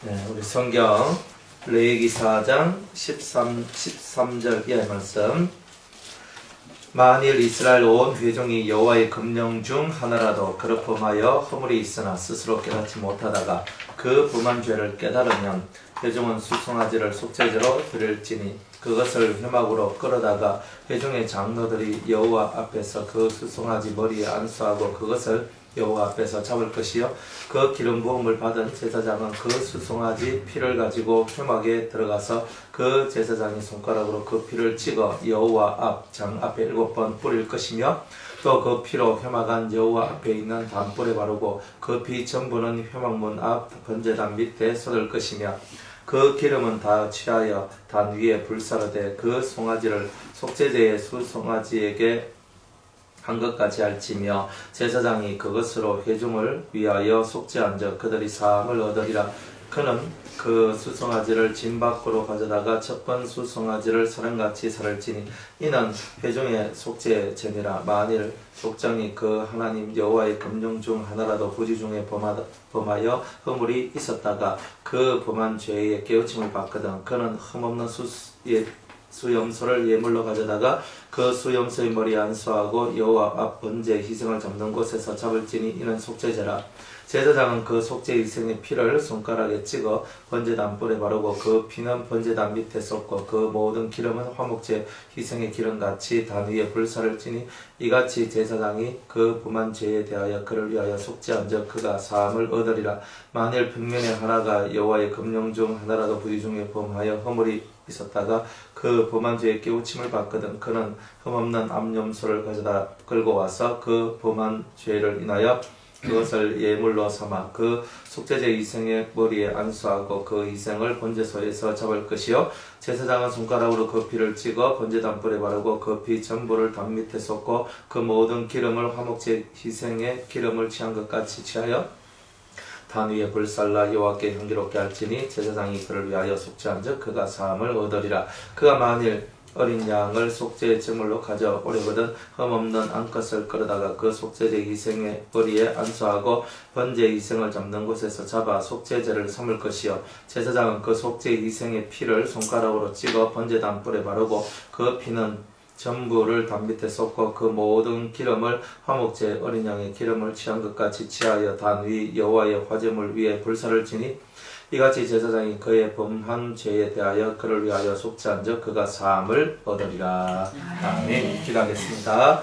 네, 우리 성경 레위기 4장 13절 이하의 말씀. 만일 이스라엘 온 회중이 여호와의 금령 중 하나라도 그릇 범하여 허물이 있으나 스스로 깨닫지 못하다가 그 범한 죄를 깨달으면 회중은 수송아지를 속죄제로 드릴지니 그것을 회막으로 끌어다가 회중의 장로들이 여호와 앞에서 그 수송아지 머리에 안수하고 그것을 여호와 앞에서 잡을 것이요 그 기름 부음을 받은 제사장은 그 수송아지 피를 가지고 회막에 들어가서 그 제사장이 손가락으로 그 피를 찍어 여호와 앞 장 앞에 7번 뿌릴 것이며 또 그 피로 회막 안 여호와 앞에 있는 단불에 바르고 그 피 전부는 회막문 앞 번제단 밑에 쏟을 것이며 그 기름은 다 취하여 단 위에 불사르되 그 송아지를 속죄제의 수송아지에게 한 것까지 할지며 제사장이 그것으로 회중을 위하여 속죄한 적 그들이 사함을 얻으리라. 그는 그 수송아지를 진 밖으로 가져다가 첫번 수송아지를 사람같이 살을지니 이는 회중의 속죄제니라. 만일 족장이 그 하나님 여호와의 금령 중 하나라도 부지 중에 범하여 허물이 있었다가 그 범한 죄에 깨우침을 받거든 그는 흠없는 수염소를 예물로 가져다가 그 수염소의 머리에 안수하고 여호와 앞 번제 희생을 잡는 곳에서 잡을지니 이는 속죄제라. 제사장은 그 속죄 희생의 피를 손가락에 찍어 번제단 뿔에 바르고 그 피는 번제단 밑에 쏟고 그 모든 기름은 화목제 희생의 기름같이 단 위에 불사를 지니 이같이 제사장이 그 범한 죄에 대하여 그를 위하여 속죄한 적 그가 사함을 얻으리라. 만일 평면에 하나가 여호와의 금령 중 하나라도 부지 중에 범하여 허물이 있었다가 그 범한 죄에 깨우침을 받거든 그는 흠없는 암염소를 가져다 끌고 와서 그 범한 죄를 인하여 그것을 예물로 삼아 그 속죄제 희생의 머리에 안수하고 그 희생을 번제소에서 잡을 것이요 제사장은 손가락으로 그 피를 찍어 번제단 뿔에 바르고 그 피 전부를 단 밑에 쏟고 그 모든 기름을 화목제 희생의 기름을 취한 것 같이 취하여 단 위에 불살라 여호와께 향기롭게 할지니 제사장이 그를 위하여 속죄한 적 그가 사함을 얻으리라. 그가 만일 어린 양을 속죄의 제물로 가져오려거든 흠없는 암컷을 끌어다가 그 속죄제 희생의 머리에 안수하고 번제 희생을 잡는 곳에서 잡아 속죄제를 삼을 것이요 제사장은 그 속죄 희생의 피를 손가락으로 찍어 번제단 뿔에 바르고 그 피는 전부를 단 밑에 쏟고 그 모든 기름을 화목제 어린 양의 기름을 취한 것 같이 취하여 단 위 여호와의 화제물 위에 불사를 지니 이같이 제사장이 그의 범한 죄에 대하여 그를 위하여 속죄한 적 그가 사함을 얻으리라. 아멘. 기도하겠습니다.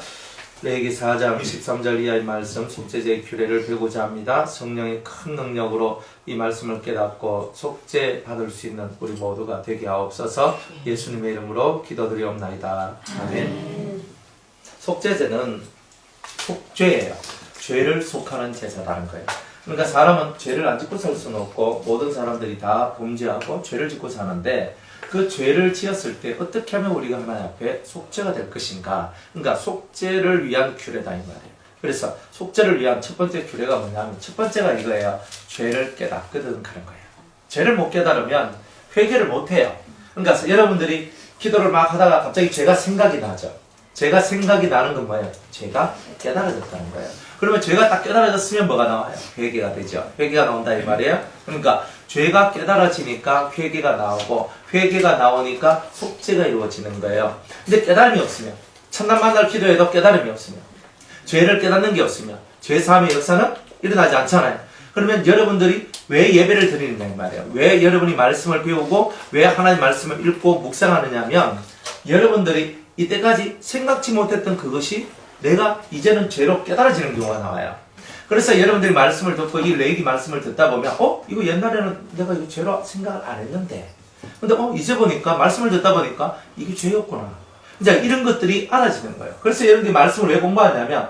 레위기 4장 13절 이하의 말씀 속죄제의 규례를 배우고자 합니다. 성령의 큰 능력으로 이 말씀을 깨닫고 속죄 받을 수 있는 우리 모두가 되게 하옵소서. 예수님의 이름으로 기도드리옵나이다. 아멘. 속죄제는 속죄예요. 죄를 속하는 제사라는 거예요. 그러니까 사람은 죄를 안 짓고 살 수는 없고 모든 사람들이 다 범죄하고 죄를 짓고 사는데 그 죄를 지었을 때 어떻게 하면 우리가 하나님 앞에 속죄가 될 것인가. 그러니까 속죄를 위한 규례다 이 말이에요. 그래서 속죄를 위한 첫 번째 규례가 뭐냐면 첫 번째가 이거예요. 죄를 깨닫거든 하는 거예요. 죄를 못 깨달으면 회개를 못 해요. 그러니까 여러분들이 기도를 막 하다가 갑자기 죄가 생각이 나죠. 죄가 생각이 나는 건 뭐예요? 죄가 깨달아졌다는 거예요. 그러면 죄가 딱 깨달아졌으면 뭐가 나와요? 회개가 되죠. 회개가 나온다 이 말이에요. 그러니까 죄가 깨달아지니까 회개가 나오고 회개가 나오니까 속죄가 이루어지는 거예요. 근데 깨달음이 없으면 천날 만날 기도해도 깨달음이 없으면 죄를 깨닫는 게 없으면 죄사함의 역사는 일어나지 않잖아요. 그러면 여러분들이 왜 예배를 드리느냐 이 말이에요. 왜 여러분이 말씀을 배우고 왜 하나님 말씀을 읽고 묵상하느냐 하면 여러분들이 이때까지 생각지 못했던 그것이 내가 이제는 죄로 깨달아지는 경우가 나와요. 그래서 여러분들이 말씀을 듣고 이 레위기 말씀을 듣다 보면 이거 옛날에는 내가 이거 죄로 생각을 안 했는데 근데 이제 보니까 말씀을 듣다 보니까 이게 죄였구나. 이제 이런 것들이 알아지는 거예요. 그래서 여러분들이 말씀을 왜 공부하냐면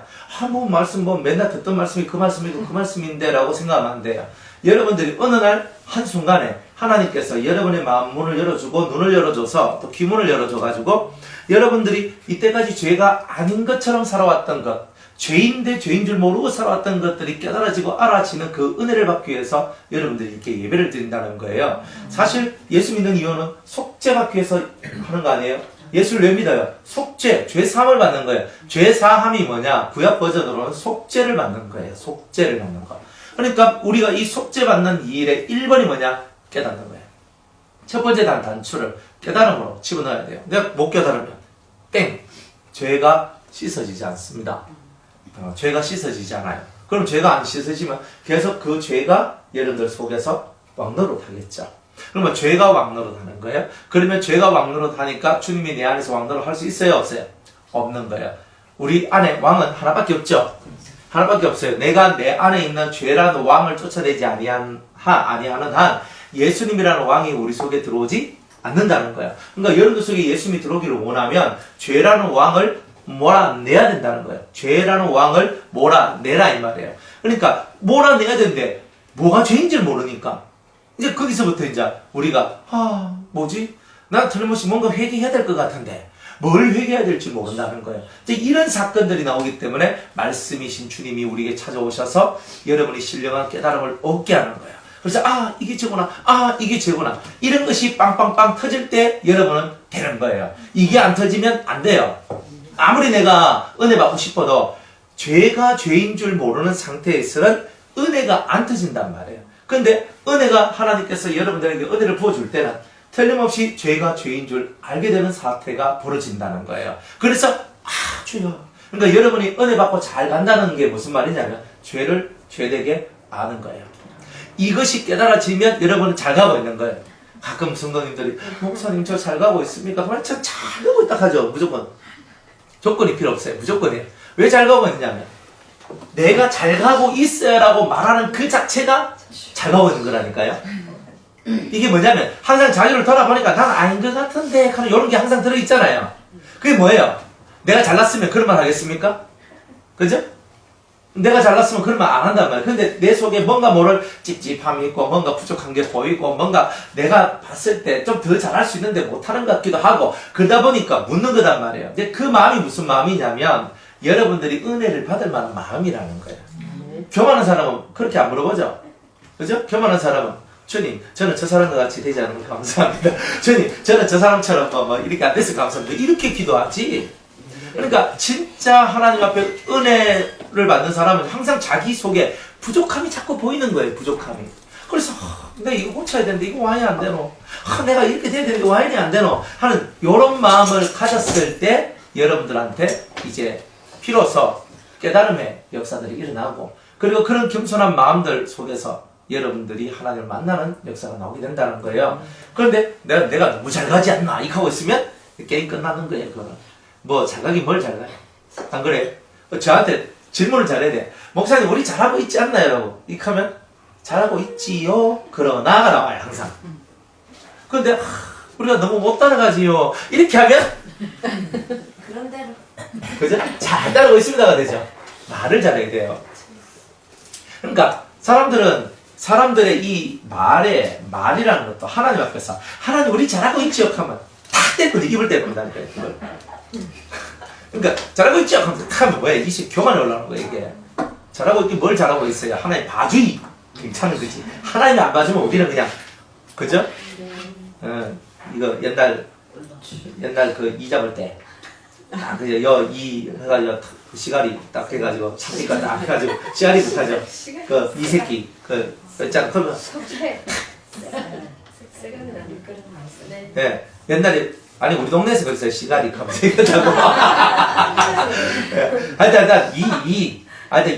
말씀 맨날 듣던 말씀이 그 말씀이고 그 말씀인데 라고 생각하면 안 돼요. 여러분들이 어느 날 한순간에 하나님께서 여러분의 마음 문을 열어주고 눈을 열어줘서 또 귀문을 열어줘가지고 여러분들이 이때까지 죄가 아닌 것처럼 살아왔던 것, 죄인데 죄인 줄 모르고 살아왔던 것들이 깨달아지고 알아지는 그 은혜를 받기 위해서 여러분들이 이렇게 예배를 드린다는 거예요. 사실 예수 믿는 이유는 속죄 받기 위해서 하는 거 아니에요? 예수를 왜 믿어요? 속죄, 죄사함을 받는 거예요. 죄사함이 뭐냐? 구약 버전으로는 속죄를 받는 거예요. 속죄를 받는 거. 그러니까 우리가 이 속죄 받는 이 일의 1번이 뭐냐? 깨닫는 거예요. 첫 번째 단추를 깨달음으로 집어넣어야 돼요. 내가 못 깨달으면 땡! 죄가 씻어지지 않습니다. 죄가 씻어지지 않아요. 그럼 죄가 안 씻어지면 계속 그 죄가 여러분들 속에서 왕노릇하겠죠. 그러면 죄가 왕노릇하는 거예요. 그러면 죄가 왕노릇하니까 주님이 내 안에서 왕노릇 할 수 있어요? 없어요? 없는 거예요. 우리 안에 왕은 하나밖에 없죠. 하나밖에 없어요. 내가 내 안에 있는 죄라는 왕을 쫓아내지 아니하는 한 예수님이라는 왕이 우리 속에 들어오지 않는다는 거예요. 그러니까 여러분들 속에 예수님이 들어오기를 원하면 죄라는 왕을 몰아내야 된다는 거예요. 죄라는 왕을 몰아내라 이 말이에요. 그러니까 몰아내야 되는데 뭐가 죄인지를 모르니까 이제 거기서부터 이제 우리가 뭐지? 난 틀림없이 뭔가 회개해야 될 것 같은데 뭘 회개해야 될지 모른다는 거예요. 이제 이런 사건들이 나오기 때문에 말씀이신 주님이 우리에게 찾아오셔서 여러분이 신령한 깨달음을 얻게 하는 거예요. 그래서 이게 죄구나, 이게 죄구나 이런 것이 빵빵빵 터질 때 여러분은 되는 거예요. 이게 안 터지면 안 돼요. 아무리 내가 은혜 받고 싶어도 죄가 죄인 줄 모르는 상태에서는 은혜가 안 터진단 말이에요. 근데 은혜가 하나님께서 여러분들에게 은혜를 부어줄 때는 틀림없이 죄가 죄인 줄 알게 되는 사태가 벌어진다는 거예요. 그래서 주여. 그러니까 여러분이 은혜 받고 잘 간다는 게 무슨 말이냐면 죄를 죄되게 아는 거예요. 이것이 깨달아지면 여러분은 잘 가고 있는 거예요. 가끔 성도님들이 목사님 저 잘 가고 있습니까? 그러면 잘 가고 있다 하죠. 무조건. 조건이 필요 없어요. 무조건이에요. 왜 잘 가고 있느냐면 내가 잘 가고 있어요라고 말하는 그 자체가 잘 가고 있는 거라니까요. 이게 뭐냐면 항상 자기를 돌아보니까 난 아닌 것 같은데 하는 이런 게 항상 들어있잖아요. 그게 뭐예요? 내가 잘났으면 그런 말 하겠습니까? 그죠? 내가 잘났으면 그런 말 안 한단 말이에요. 근데 내 속에 뭔가 모를 찝찝함이 있고 뭔가 부족한 게 보이고 뭔가 내가 봤을 때 좀 더 잘할 수 있는데 못하는 것 같기도 하고 그러다 보니까 묻는 거단 말이에요. 근데 그 마음이 무슨 마음이냐면 여러분들이 은혜를 받을 만한 마음이라는 거예요. 교만한 사람은 그렇게 안 물어보죠. 그죠? 교만한 사람은 주님, 저는 저 사람과 같이 되지 않으면 감사합니다. 주님, 저는 저 사람처럼 이렇게 안 됐을 감사합니다. 이렇게 기도하지. 그러니까 진짜 하나님 앞에 은혜를 받는 사람은 항상 자기 속에 부족함이 자꾸 보이는 거예요. 부족함이. 그래서 내가 이거 고쳐야 되는데 이거 와인이 안 되노. 내가 이렇게 돼야 되는데 와인이 안 되노. 하는 이런 마음을 가졌을 때 여러분들한테 이제 비로소 깨달음의 역사들이 일어나고 그리고 그런 겸손한 마음들 속에서 여러분들이 하나님을 만나는 역사가 나오게 된다는 거예요. 그런데 내가 너무 잘 가지 않나 이렇게 하고 있으면 게임 끝나는 거예요. 그거는. 뭐 잘 가긴 뭘 잘 가요. 안 그래? 저한테 질문을 잘해야 돼. 목사님 우리 잘하고 있지 않나요? 라고 이렇게 하면 잘하고 있지요. 그러나가 나와요. 항상. 그런데 우리가 너무 못 따라가지요. 이렇게 하면 그런 대로. 그죠? 잘 따라오고 있습니다가 되죠. 말을 잘해야 돼요. 그러니까 사람들의 이 말이라는 것도 하나님 앞에서 하나님 우리 잘하고 있지요 하면 탁 떼고 입을 떼는다니까요. 그러니까 잘하고 있지요 하면 탁 하면 왜 이게 교만이 올라오는 거예요. 이게 잘하고 있긴 뭘 잘하고 있어요. 하나님 봐주이 괜찮은 거지. 하나님이 안 봐주면 우리는 그냥 그죠? 이거 옛날 그 이 잡을 때 그죠? 해가지고 시가리 딱 해가지고 참니까 딱 해가지고 시가리 못하죠. 그 이 새끼 있잖아. 그러면 네 옛날에 아니 우리 동네에서 그랬어요. 시가리 하면서 이겼다고. 하여튼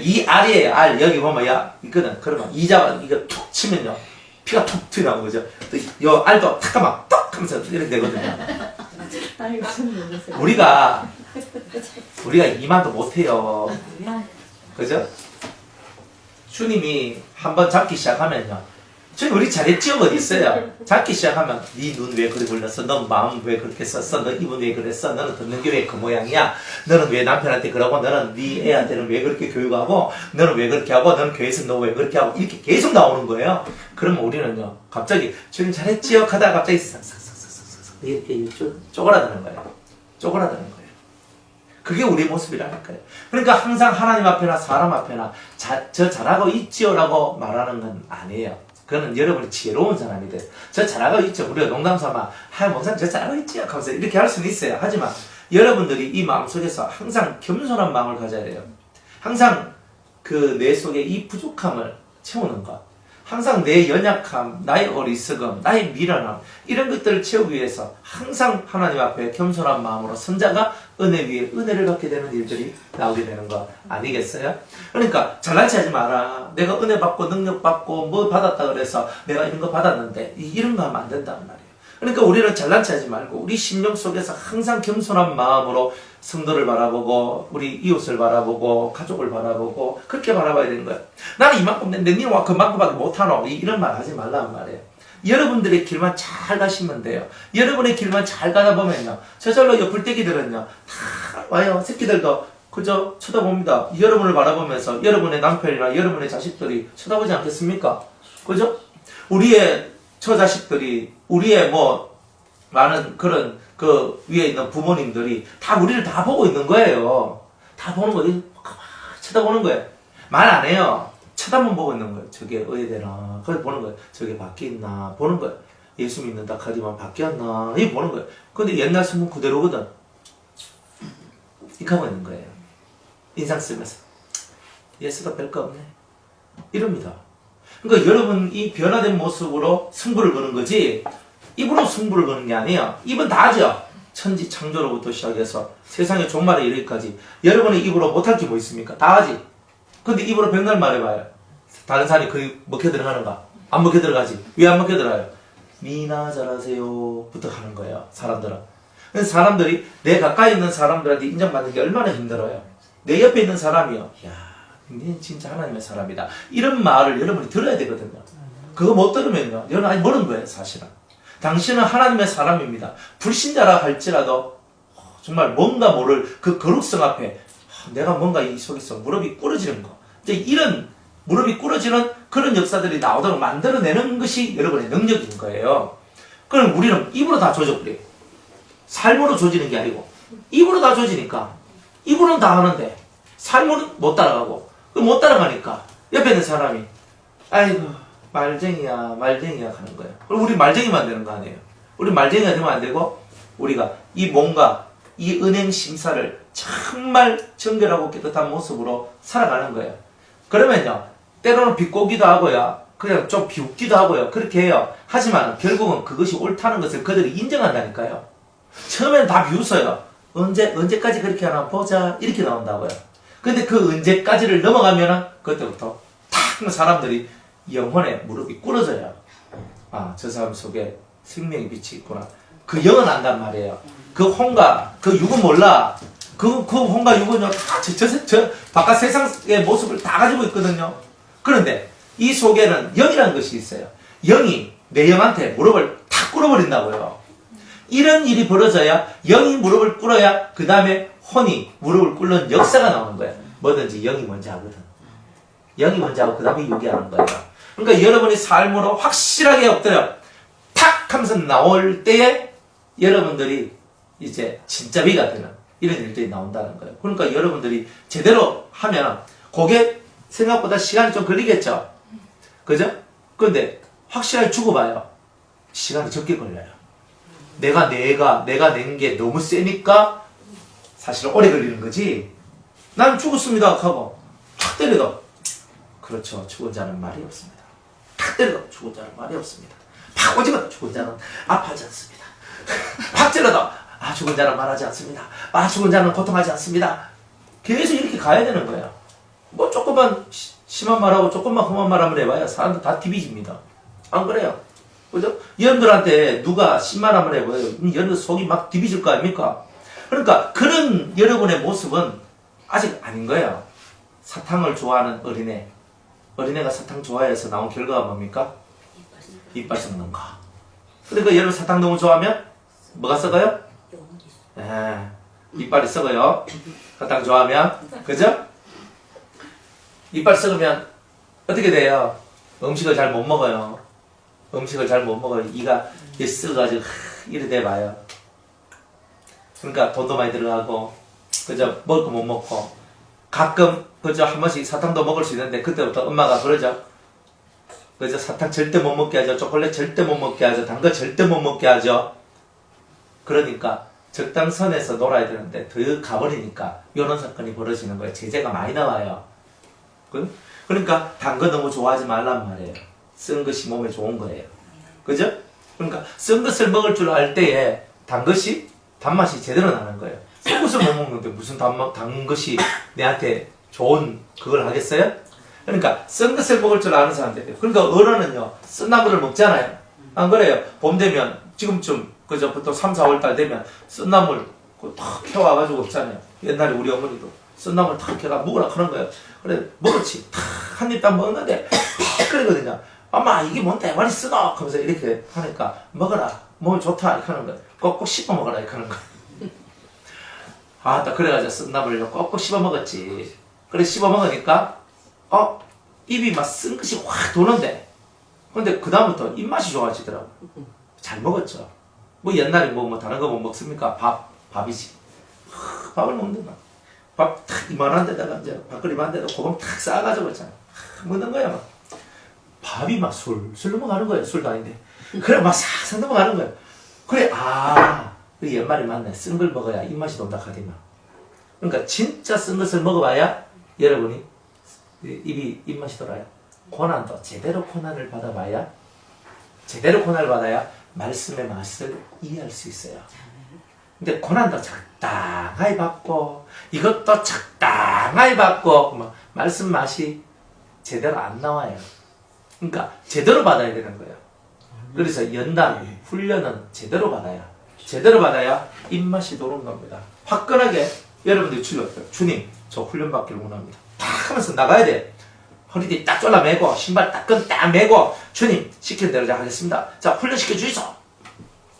이 알이에요. 알 여기 보면 야 이거는 그러면 이 잡아 이거 툭 치면요 피가 툭 튀어나오는 거죠. 또 요 알도 탁 하면 떡 하면서 이렇게 되거든요. 우리가 이만도 못해요. 그죠? 주님이 한번 잡기 시작하면요. 주님 우리 잘했지요? 어디 있어요? 잡기 시작하면 네 눈 왜 그리 굴렸어? 너 마음 왜 그렇게 썼어? 너 입은 왜 그랬어? 너는 듣는 게 왜 그 모양이야? 너는 왜 남편한테 그러고? 너는 네 애한테는 왜 그렇게 교육하고? 너는 왜 그렇게 하고? 너는 교회에서 너 왜 그렇게 하고? 이렇게 계속 나오는 거예요. 그러면 우리는요. 갑자기 주님 잘했지요? 하다가 갑자기 싹싹싹싹싹 이렇게 쪼그라드는 거예요. 쪼그라드는 거예요. 그게 우리 모습이라니까요. 그러니까 항상 하나님 앞에나 사람 앞에나 저 잘하고 있지요라고 말하는 건 아니에요. 그거는 여러분이 지혜로운 사람이 돼요. 저 잘하고 있죠. 우리가 농담삼아 목사님 저 잘하고 있지요 하면서 이렇게 할 수는 있어요. 하지만 여러분들이 이 마음속에서 항상 겸손한 마음을 가져야 돼요. 항상 그 내 속에 이 부족함을 채우는 것. 항상 내 연약함, 나의 어리석음, 나의 미련함 이런 것들을 채우기 위해서 항상 하나님 앞에 겸손한 마음으로 선자가 은혜 위에 은혜를 받게 되는 일들이 나오게 되는 거 아니겠어요? 그러니까 잘난 체 하지 마라. 내가 은혜 받고 능력 받고 뭐 받았다 그래서 내가 이런 거 받았는데 이런 거 하면 안 된다는 말이에요. 그러니까 우리는 잘난 체 하지 말고 우리 심령 속에서 항상 겸손한 마음으로 성도를 바라보고 우리 이웃을 바라보고 가족을 바라보고 그렇게 바라봐야 되는 거예요. 나는 이만큼 냈는데 니는 와 그만큼밖에 못하노 이런 말 하지 말란 말이에요. 여러분들의 길만 잘 가시면 돼요. 여러분의 길만 잘 가다 보면요 저절로 옆불떼기들은요 다 와요. 새끼들도 그저 쳐다봅니다. 여러분을 바라보면서 여러분의 남편이나 여러분의 자식들이 쳐다보지 않겠습니까? 그죠? 우리의 처자식들이 우리의 뭐 많은 그런 그 위에 있는 부모님들이 다 우리를 다 보고 있는 거예요. 다 보는 거예요. 쳐다보는 거예요. 말 안 해요. 쳐다만 보고 있는 거예요. 저게 의대나. 그래서 보는 거예요. 저게 바뀌었나. 보는 거예요. 예수 믿는다 카디만 바뀌었나. 이 보는 거예요. 근데 옛날 신문 그대로거든. 이렇게 하고 있는 거예요. 인상 쓰면서. 예수가 별거 없네. 이럽니다. 그러니까 여러분 이 변화된 모습으로 승부를 거는 거지 입으로 승부를 거는 게 아니에요. 입은 다 하죠. 천지 창조로부터 시작해서 세상의 종말에 이르기까지 여러분의 입으로 못할 게 뭐 있습니까? 다 하지. 근데 입으로 백날 말해봐요. 다른 사람이 그 먹혀 들어가는가? 안 먹혀 들어가지. 왜 안 먹혀 들어가요? 미나 잘하세요 부터 하는 거예요. 사람들은. 그래서 사람들이 내 가까이 있는 사람들한테 인정받는 게 얼마나 힘들어요. 내 옆에 있는 사람이요. 야, 니 진짜 하나님의 사람이다. 이런 말을 여러분이 들어야 되거든요. 그거 못 들으면요. 여러분 아직 모르는 거예요. 사실은. 당신은 하나님의 사람입니다. 불신자라 할지라도 정말 뭔가 모를 그 거룩성 앞에 내가 뭔가 이 속에서 무릎이 꿇어지는 거. 이제 이런 무릎이 꿇어지는 그런 역사들이 나오도록 만들어내는 것이 여러분의 능력인 거예요. 그럼 우리는 입으로 다 조져버려요. 삶으로 조지는 게 아니고 입으로 다 조지니까 입으로는 다 하는데 삶으로는 못 따라가고 못 따라가니까 옆에 있는 사람이 아이고 말쟁이야 하는 거예요. 그럼 우리 말쟁이만 되는 거 아니에요. 우리 말쟁이가 되면 안 되고 우리가 이 뭔가 이 은행 심사를 정말 정결하고 깨끗한 모습으로 살아가는 거예요. 그러면요 때로는 비꼬기도 하고요 그냥 좀 비웃기도 하고요 그렇게 해요. 하지만 결국은 그것이 옳다는 것을 그들이 인정한다니까요. 처음에는 다 비웃어요. 언제까지 그렇게 하나 보자 이렇게 나온다고요. 근데 그 언제까지를 넘어가면은 그때부터 탁 사람들이 영혼의 무릎이 꿇어져요. 아, 저 사람 속에 생명의 빛이 있구나. 그 영은 안단 말이에요. 그 혼과 그 육은 몰라. 그 혼과 육은요, 다 저 바깥 세상의 모습을 다 가지고 있거든요. 그런데 이 속에는 영이라는 것이 있어요. 영이 내 영한테 무릎을 탁 꿇어버린다고요. 이런 일이 벌어져야 영이 무릎을 꿇어야 그 다음에 혼이 무릎을 꿇는 역사가 나오는 거예요. 뭐든지 영이 먼저 하거든. 영이 먼저 하고 그 다음에 육이 하는 거예요. 그러니까 여러분이 삶으로 확실하게 엎드려 탁 하면서 나올 때에 여러분들이 이제 진짜 비가 되는 이런 일들이 나온다는 거예요. 그러니까 여러분들이 제대로 하면 그게 생각보다 시간이 좀 걸리겠죠. 그죠? 그런데 확실하게 주고봐요. 시간이 적게 걸려요. 내가 낸 게 너무 세니까 사실 오래 걸리는 거지. 난 죽었습니다 하고 탁 때려도 그렇죠. 죽은 자는 말이 없습니다. 탁 때려도 죽은 자는 말이 없습니다. 팍 오지만 죽은 자는 아파하지 않습니다. 팍 찔러도 죽은 자는 말하지 않습니다. 죽은 자는 고통하지 않습니다. 계속 이렇게 가야 되는 거예요. 뭐 조금만 심한 말하고 조금만 험한 말 한번 해봐야 사람들 다 뒤비집니다. 안 그래요? 그죠? 여러분들한테 누가 심한 말 한번 해봐요. 여러분들 속이 막 뒤비질 거 아닙니까? 그러니까 그런 여러분의 모습은 아직 아닌 거예요. 사탕을 좋아하는 어린애가 사탕 좋아해서 나온 결과가 뭡니까? 이빨 썩는 거. 그러니까 여러분 사탕 너무 좋아하면 뭐가 썩어요? 이빨이 썩어요. 사탕 좋아하면. 그죠? 이빨 썩으면 어떻게 돼요? 음식을 잘 못 먹어요. 음식을 잘 못 먹어요. 이가 썩어가지고 이래 돼봐요. 그러니까 돈도 많이 들어가고 그죠? 먹을 거 못 먹고 가끔 그죠? 한 번씩 사탕도 먹을 수 있는데 그때부터 엄마가 그러죠. 그죠? 사탕 절대 못 먹게 하죠. 초콜릿 절대 못 먹게 하죠. 단 거 절대 못 먹게 하죠. 그러니까 적당선에서 놀아야 되는데 더 가버리니까 이런 사건이 벌어지는 거예요. 제재가 많이 나와요. 그러니까 단 거 너무 좋아하지 말란 말이에요. 쓴 것이 몸에 좋은 거예요. 그죠? 그러니까 쓴 것을 먹을 줄 알 때에 단 것이 단맛이 제대로 나는 거예요. 쓴 것을 못 먹는데 무슨 단 것이 내한테 좋은 그걸 하겠어요? 그러니까 쓴 것을 먹을 줄 아는 사람들이에요. 그러니까 어른은요 쓴 나물을 먹잖아요. 안 그래요? 봄 되면 지금쯤 그저 보통 3, 4월 되면 쓴 나물 탁 캐와가지고 없잖아요. 옛날에 우리 어머니도 쓴 나물 탁 캐가 먹으라 그런 거예요. 그래 먹었지. 탁 한 입 딱 먹었는데 팍 그러거든요. 엄마 이게 뭔데 많이 쓰노? 하면서 이렇게 하니까 먹어라 몸에 좋다 이렇게 하는 거예요. 꼭꼭 씹어 먹어라 이렇게 하는 거예요. 딱 그래가지고 쓴 나물을 꼭꼭 씹어 먹었지. 그래 씹어 먹으니까 입이 막 쓴 것이 확 도는데 근데 그 다음부터 입맛이 좋아지더라고. 잘 먹었죠. 뭐 옛날에 뭐 다른 거 뭐 먹습니까? 밥이지. 밥을 먹는다. 밥 탁 이만한 데다가 이제 밥그릇 이만한 데다 고봉 탁 싸가지고 있잖아. 먹는 거야 막. 밥이 막 술술 넘어가는 거예요. 술도 아닌데. 그래 막 싹싹 넘어가는 거예요. 그래 우리 옛말이 맞네. 쓴 걸 먹어야 입맛이 돈다 하더만. 그러니까 진짜 쓴 것을 먹어봐야 여러분이 입맛이 돌아요. 고난도 제대로 고난을 받아봐야 제대로 고난을 받아야 말씀의 맛을 이해할 수 있어요. 근데 고난도 적당하게 받고 이것도 적당하게 받고 말씀 맛이 제대로 안 나와요. 그러니까 제대로 받아야 되는 거예요. 그래서 연단, 훈련은 제대로 받아야 입맛이 도는 겁니다. 화끈하게 여러분들이 주님 저 훈련 받기를 원합니다. 탁 하면서 나가야 돼. 허리띠 딱 졸라매고 신발 딱 매고 주님 시키는 대로 하겠습니다. 자 훈련시켜 주이소.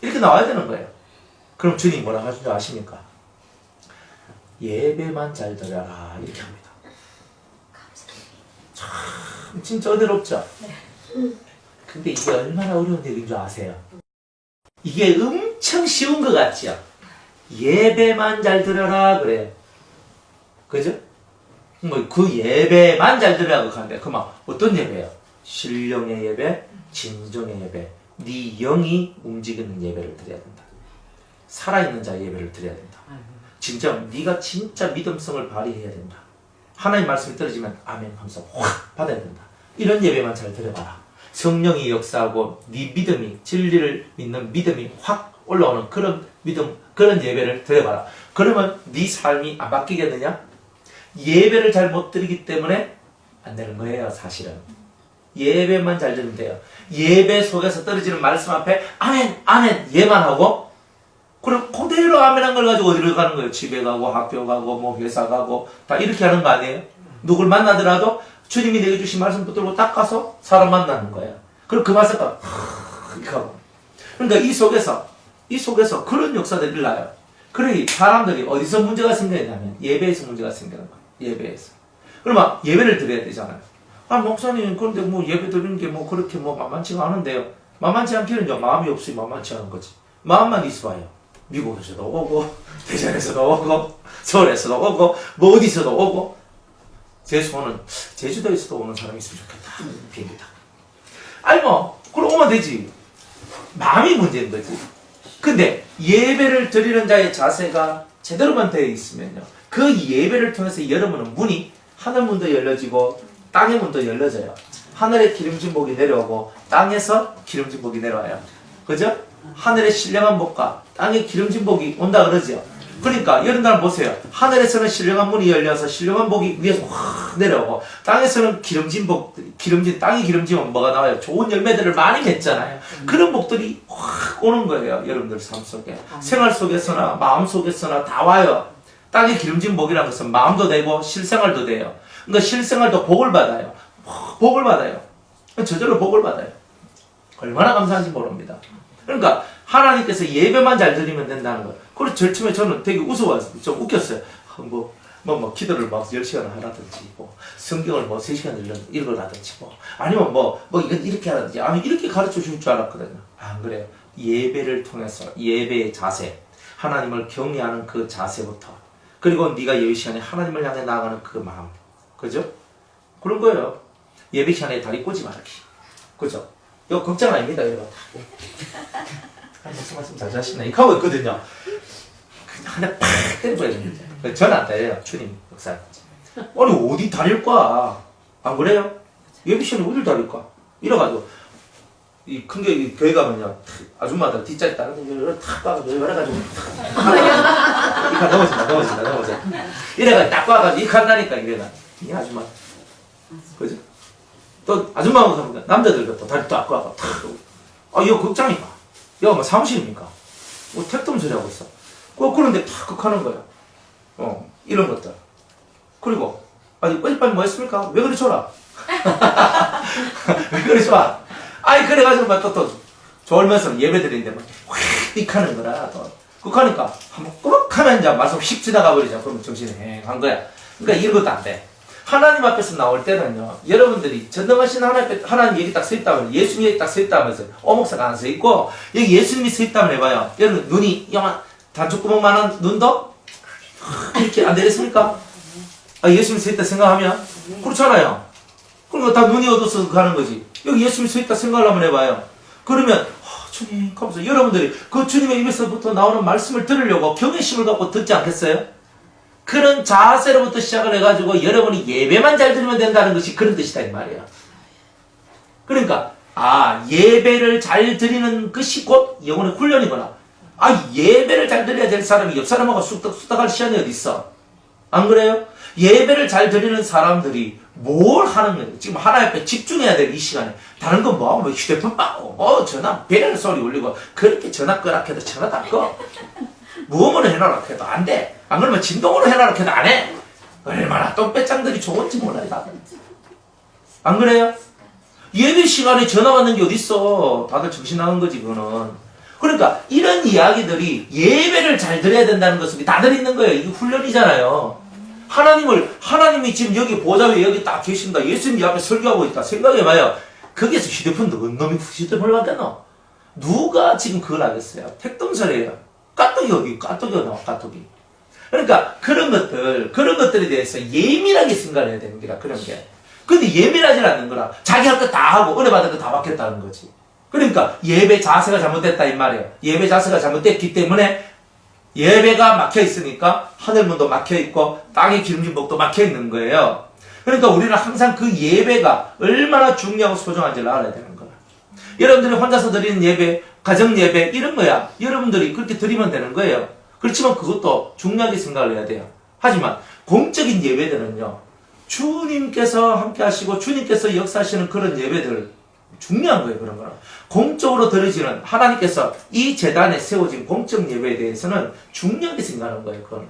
이렇게 나와야 되는 거예요. 그럼 주님 뭐라 하신 줄 아십니까? 예배만 잘 드려라 이렇게 합니다. 참 진짜 어렵죠? 근데 이게 얼마나 어려운 일인 줄 아세요? 이게 엄청 쉬운 것 같지요? 예배만 잘 드려라 그래요. 그죠? 그 예배만 잘 드려라고 하는데 그만 어떤 예배예요? 신령의 예배, 진정의 예배, 네 영이 움직이는 예배를 드려야 된다. 살아있는 자의 예배를 드려야 된다. 진짜 네가 진짜 믿음성을 발휘해야 된다. 하나님 말씀이 떨어지면 아멘 하면서 확 받아야 된다. 이런 예배만 잘 드려봐라. 성령이 역사하고 네 믿음이 진리를 믿는 믿음이 확 올라오는 그런 믿음 그런 예배를 드려봐라. 그러면 네 삶이 안 바뀌겠느냐? 예배를 잘 못 드리기 때문에 안 되는 거예요. 사실은 예배만 잘 드리면 돼요. 예배 속에서 떨어지는 말씀 앞에 아멘 아멘 예만 하고 그럼 그대로 아멘한 걸 가지고 어디로 가는 거예요? 집에 가고 학교 가고 뭐 회사 가고 다 이렇게 하는 거 아니에요? 누굴 만나더라도 주님이 내게 주신 말씀 붙들고 딱 가서 사람 만나는 거예요. 그럼 그 말씀과 이렇게 하고 그러니까 이 속에서 그런 역사들이 일어나요. 그래 사람들이 어디서 문제가 생기냐면 예배에서 문제가 생기는 거예요. 예배에서. 그러면 예배를 드려야 되잖아요. 목사님 그런데 뭐 예배 드리는 게 뭐 그렇게 뭐 만만치가 않은데요. 만만치 않기는요 마음이 없으니 만만치 않은 거지. 마음만 있어봐요. 미국에서도 오고 대전에서도 오고 서울에서도 오고 뭐 어디서도 오고 제 소원은 제주도에서도 오는 사람이 있으면 좋겠다. 비행기 타고. 아니 그럼 오면 되지. 마음이 문제인 거지. 근데 예배를 드리는 자의 자세가 제대로만 되어 있으면요. 그 예배를 통해서 여러분은 문이 하늘 문도 열려지고 땅의 문도 열려져요. 하늘에 기름진 복이 내려오고 땅에서 기름진 복이 내려와요. 그죠? 하늘의 신령한 복과 땅에 기름진 복이 온다 그러죠. 그러니까 여러분들 보세요. 하늘에서는 신령한 문이 열려서 신령한 복이 위에서 확 내려오고 땅에서는 기름진 땅이 기름지면 뭐가 나와요? 좋은 열매들을 많이 맺잖아요. 그런 복들이 확 오는 거예요. 여러분들 삶 속에. 생활 속에서나 마음 속에서나 다 와요. 땅에 기름진 복이라는 것은 마음도 되고 실생활도 돼요. 그러니까 실생활도 복을 받아요. 복을 받아요. 저절로 복을 받아요. 얼마나 감사한지 모릅니다. 그러니까 하나님께서 예배만 잘 드리면 된다는 거예요. 그래서 제일 처음에 저는 되게 우스워서 좀 웃겼어요. 기도를 막 10시간 하라든지, 성경을 3시간 읽으라든지, 아니면 이건 이렇게 하라든지, 아니, 이렇게 가르쳐 줄 줄 알았거든요. 안 그래요. 예배를 통해서, 예배의 자세, 하나님을 경외하는 그 자세부터, 그리고 네가 예배 시간에 하나님을 향해 나아가는 그 마음, 그죠? 그런 거예요. 예배 시간에 다리 꼬지 말기. 그죠? 이거 걱정 아닙니다, 여러분. 무슨 말씀 잘 하시네. 이렇게 하고 있거든요. 그냥 하나 팍 때려버려야 되는데. 저는 안 때려요. 주님 역사. 아니, 어디 다닐 거야? 안 그래요? 예비 시간에 어딜 다닐까? 이래가지고 이 큰 게 교회 가면요 아줌마들 뒷자리 다른 데를 탁 봐가지고 이래가지고 이가 넘어진다 이래가지고 딱 봐가지고 이 간다니까 이래가 이 아줌마 그죠? 또 아줌마하고 가면 남자들도 또 다리 딱 봐가 탁 이거 극장이니까 이거 뭐 사무실입니까? 뭐 택도 소리 하고 있어 그런데 탁 극하는 거야 이런 것들 그리고 아니 빨리 뭐 했습니까? 왜 그리 줘라 왜 그리 좋아? 아니 그래가지고 또 졸면서 예배 드리는데 휙 하는 거라 또 그러니까 한번 꾹 하면 이제 말씀 휙 지나가 버리죠. 그러면 정신이 휑한 거야. 그러니까 이런 것도 안 돼. 하나님 앞에서 나올 때는요, 여러분들이 전능하신 하나님 얘기 딱 서 있다면, 예수님 얘기 딱 서 있다면서, 오목사가 안 서 있고, 여기 예수님이 서 있다면 해봐요. 여러분, 눈이, 영한, 단추구멍만한 눈도? 이렇게 안 되겠습니까? 예수님이 서 있다 생각하면? 그렇잖아요. 그러니까 다 눈이 어두워서 가는 거지. 여기 예수님이 서 있다 생각을 한번 해봐요. 그러면, 주님, 하면서 여러분들이 그 주님의 입에서부터 나오는 말씀을 들으려고 경외심을 갖고 듣지 않겠어요? 그런 자세로부터 시작을 해가지고 여러분이 예배만 잘 드리면 된다는 것이 그런 뜻이다 이 말이에요. 그러니까 예배를 잘 드리는 것이 곧 영혼의 훈련이구나. 예배를 잘 드려야 될 사람이 옆 사람하고 쑥덕쑥덕할 시간이 어디 있어? 안 그래요? 예배를 잘 드리는 사람들이 뭘 하는 거예요? 지금 하나님 앞에 집중해야 될 이 시간에 다른 건 뭐하고 휴대폰 빠고 전화 배를 소리 울리고 그렇게 전화 끄라 해도 전화도 안 꺼. 무음으로 해놔라 해도 안 돼. 안 그러면 진동으로 해놔라 해도 안 해. 얼마나 똥배짱들이 좋은지 몰라요. 다들. 안 그래요? 예배 시간에 전화 받는 게 어딨어. 다들 정신 나간 거지 그거는. 그러니까 이런 이야기들이 예배를 잘 드려야 된다는 것은 다들 있는 거예요. 이게 훈련이잖아요. 하나님이 지금 여기 보좌 위에 여기 딱 계신다. 예수님이 앞에 설교하고 있다. 생각해봐요. 거기에서 휴대폰도 놈이 휴대폰을 받았노? 누가 지금 그걸 하겠어요? 택덤설이에요. 까똑이 나와, 까똑이. 그러니까 그런 것들에 대해서 예민하게 생각을 해야 되는 거라, 그런 게. 근데 예민하지 않는 거라. 자기 할 거 다 하고, 은혜 받은 거 다 받겠다는 거지. 그러니까 예배 자세가 잘못됐다, 이 말이에요. 예배 자세가 잘못됐기 때문에 예배가 막혀 있으니까 하늘문도 막혀 있고, 땅의 기름진 복도 막혀 있는 거예요. 그러니까 우리는 항상 그 예배가 얼마나 중요하고 소중한지를 알아야 되는 거야. 여러분들이 혼자서 드리는 예배, 가정 예배 이런 거야. 여러분들이 그렇게 드리면 되는 거예요. 그렇지만 그것도 중요하게 생각을 해야 돼요. 하지만 공적인 예배들은요. 주님께서 함께 하시고 주님께서 역사하시는 그런 예배들 중요한 거예요. 그런 거는. 공적으로 드려지는 하나님께서 이 재단에 세워진 공적 예배에 대해서는 중요하게 생각하는 거예요. 그거는.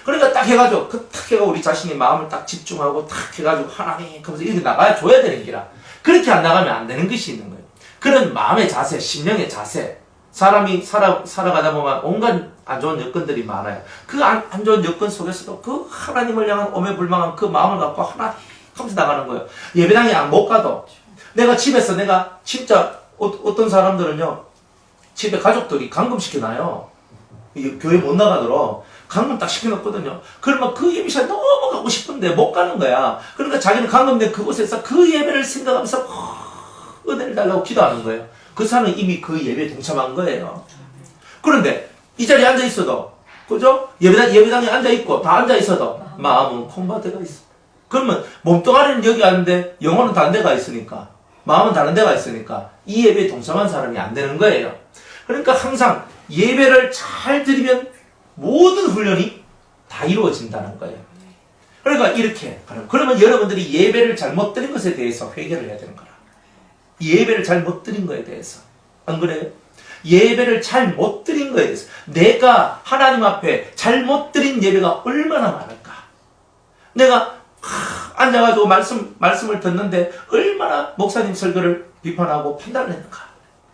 그러니까 딱 해가지고 딱 해가 우리 자신의 마음을 딱 집중하고 딱 해가지고 하나님 하면서 이렇게 나가야 줘야 되는 기라. 그렇게 안 나가면 안 되는 것이 있는 거예요. 그런 마음의 자세, 심령의 자세. 사람이 살아가다 보면 온갖 안 좋은 여건들이 많아요. 그 안 좋은 여건 속에서도 그 하나님을 향한 오매불망한 그 마음을 갖고 하나님 하면서 나가는 거예요. 예배당에 못 가도 내가 집에서 내가 진짜 어떤 사람들은요. 집에 가족들이 감금시켜놔요. 교회 못 나가도록 감금 딱 시켜놓거든요. 그러면 그 예배 시간에 너무 가고 싶은데 못 가는 거야. 그러니까 자기는 감금된 그곳에서 그 예배를 생각하면서 은혜를 달라고 기도하는 거예요. 그 사람은 이미 그 예배에 동참한 거예요. 그런데 이 자리에 앉아 있어도, 그죠? 예배당에 앉아 있고 다 앉아 있어도 마음은 콩밭에가 있어. 그러면 몸뚱아리는 여기 앉는데 영혼은 다른 데가 있으니까, 마음은 다른 데가 있으니까 이 예배에 동참한 사람이 안 되는 거예요. 그러니까 항상 예배를 잘 드리면 모든 훈련이 다 이루어진다는 거예요. 그러니까 이렇게 그러면 여러분들이 예배를 잘못 드린 것에 대해서 회개를 해야 되는 거라. 예배를 잘못 드린 거에 대해서. 안 그래요? 예배를 잘못 드린 거에 대해서. 내가 하나님 앞에 잘못 드린 예배가 얼마나 많을까? 내가 앉아가지고 말씀을 듣는데 얼마나 목사님 설교를 비판하고 판단을 했는가?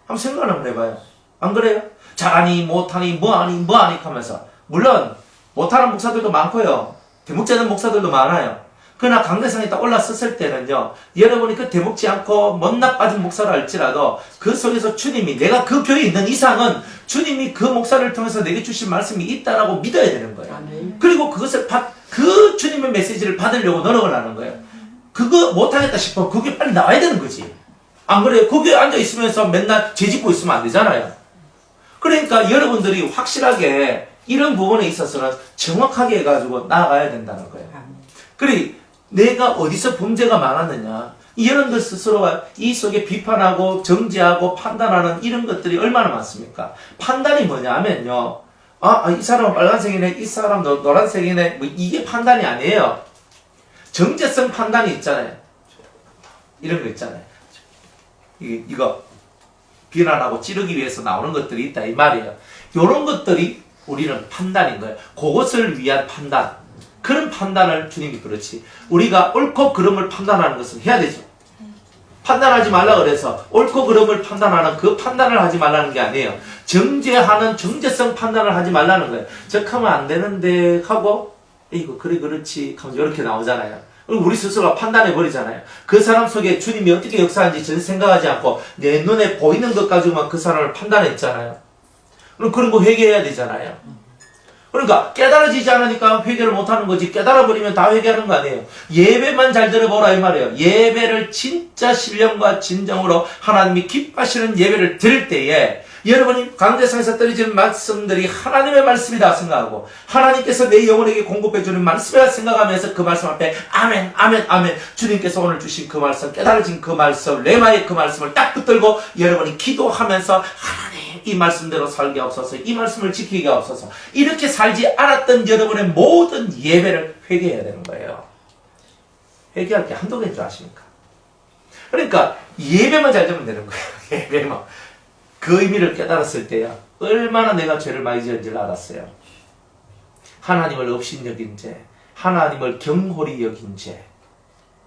한번 생각을 한번 해봐요. 안 그래요? 잘하니 못하니 뭐하니 하면서. 물론 못하는 목사들도 많고요. 대목지 않는 목사들도 많아요. 그러나 강대상에 딱 올라섰을 때는요. 여러분이 그 대목지 않고 못나 빠진 목사를 할지라도 그 속에서 주님이 내가 그 교회에 있는 이상은 주님이 그 목사를 통해서 내게 주신 말씀이 있다라고 믿어야 되는 거예요. 아멘. 그리고 그것을 그 주님의 메시지를 받으려고 노력을 하는 거예요. 그거 못하겠다 싶으면 그게 빨리 나와야 되는 거지. 안 그래요? 거기에 앉아있으면서 맨날 죄짓고 있으면 안 되잖아요. 그러니까 여러분들이 확실하게 이런 부분에 있어서는 정확하게 해가지고 나아가야 된다는 거예요. 그래, 내가 어디서 범죄가 많았느냐, 여러분들 스스로가 이 속에 비판하고 정죄하고 판단하는 이런 것들이 얼마나 많습니까? 판단이 뭐냐면요. 이 사람은 빨간색이네, 이 사람은 노란색이네, 뭐 이게 판단이 아니에요. 정체성 판단이 있잖아요. 이런 거 있잖아요. 이거 비난하고 찌르기 위해서 나오는 것들이 있다 이 말이에요. 이런 것들이 우리는 판단인 거예요. 그것을 위한 판단. 그런 판단을 주님이 그렇지. 우리가 옳고 그름을 판단하는 것은 해야 되죠. 판단하지 말라 그래서 옳고 그름을 판단하는 그 판단을 하지 말라는 게 아니에요. 정죄하는 정죄성 판단을 하지 말라는 거예요. 적하면 안 되는데 하고 이거 그래 그렇지 하면 이렇게 나오잖아요. 우리 스스로가 판단해 버리잖아요. 그 사람 속에 주님이 어떻게 역사하는지 전혀 생각하지 않고 내 눈에 보이는 것 가지고만 그 사람을 판단했잖아요. 그럼 그런 거 회개해야 되잖아요. 그러니까 깨달아지지 않으니까 회개를 못하는 거지. 깨달아버리면 다 회개하는 거 아니에요. 예배만 잘 들어보라 이 말이에요. 예배를 진짜 신령과 진정으로 하나님이 기뻐하시는 예배를 드릴 때에 여러분이 강대상에서 떨어지는 말씀들이 하나님의 말씀이다 생각하고 하나님께서 내 영혼에게 공급해주는 말씀이라 생각하면서 그 말씀 앞에 아멘 아멘 아멘 주님께서 오늘 주신 그 말씀 깨달아진 그 말씀 레마의 그 말씀을 딱 붙들고 여러분이 기도하면서 하나님 이 말씀대로 살게 없어서 이 말씀을 지키게 없어서 이렇게 살지 않았던 여러분의 모든 예배를 회개해야 되는 거예요. 회개할 게 한두 개인 줄 아십니까? 그러니까 예배만 잘 되면 되는 거예요. 예배만. 그 의미를 깨달았을 때야 얼마나 내가 죄를 많이 지은지를 알았어요. 하나님을 업신여긴 죄, 하나님을 경홀히 여긴 죄,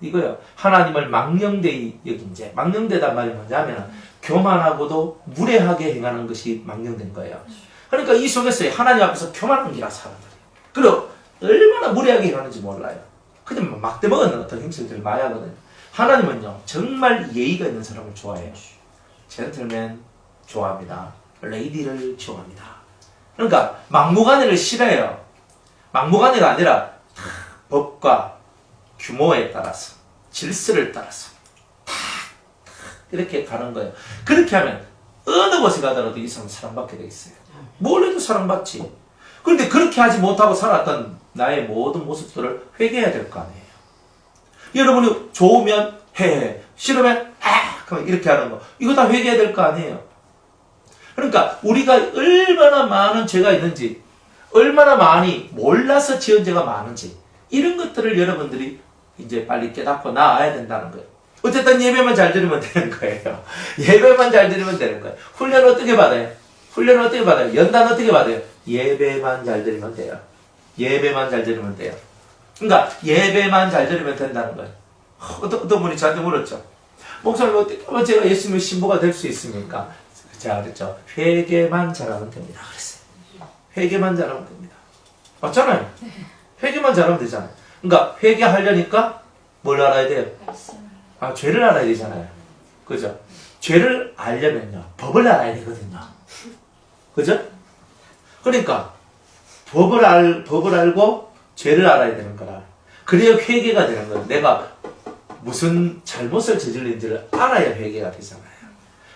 이거요. 하나님을 망령되이 여긴 죄. 망령되단 말이 뭐냐면 교만하고도 무례하게 행하는 것이 망령된 거예요. 그러니까 이 속에서 하나님 앞에서 교만한 기라 사람들이. 그리고 얼마나 무례하게 행하는지 몰라요. 그냥 막대 먹었는 어떤 행실들 많이 하거든요. 하나님은요 정말 예의가 있는 사람을 좋아해요. 젠틀맨 좋아합니다. 레이디를 좋아합니다. 그러니까 막무가내를 싫어해요. 막무가내가 아니라 법과 규모에 따라서 질서를 따라서 탁 이렇게 가는 거예요. 그렇게 하면 어느 곳에 가더라도 이 사람 사랑받게 돼 있어요. 뭘 해도 사랑받지. 그런데 그렇게 하지 못하고 살았던 나의 모든 모습들을 회개해야 될 거 아니에요. 여러분이 좋으면 해, 싫으면 그럼 이렇게 하는 거 이거 다 회개해야 될 거 아니에요. 그러니까 우리가 얼마나 많은 죄가 있는지 얼마나 많이 몰라서 지은 죄가 많은지 이런 것들을 여러분들이 이제 빨리 깨닫고 나아야 된다는 거예요. 어쨌든 예배만 잘 드리면 되는 거예요. 예배만 잘 드리면 되는 거예요. 훈련 어떻게 받아요? 훈련을 어떻게 받아요? 연단 어떻게 받아요? 예배만 잘 드리면 돼요. 예배만 잘 드리면 돼요. 그러니까 예배만 잘 드리면 된다는 거예요. 어떤 분이 저한테 물었죠. 목사님 어떻게 하면 제가 예수님의 신부가 될 수 있습니까? 제가 그랬죠. 회개만 잘하면 됩니다. 그랬어요. 회개만 잘하면 됩니다. 맞잖아요. 회개만 잘하면 되잖아요. 그러니까 회개하려니까 뭘 알아야 돼요? 죄를 알아야 되잖아요. 그죠? 죄를 알려면요. 법을 알아야 되거든요. 그죠? 그러니까 법을 알고 죄를 알아야 되는 거라. 그래야 회개가 되는 거예요. 내가 무슨 잘못을 저질린지를 알아야 회개가 되잖아요.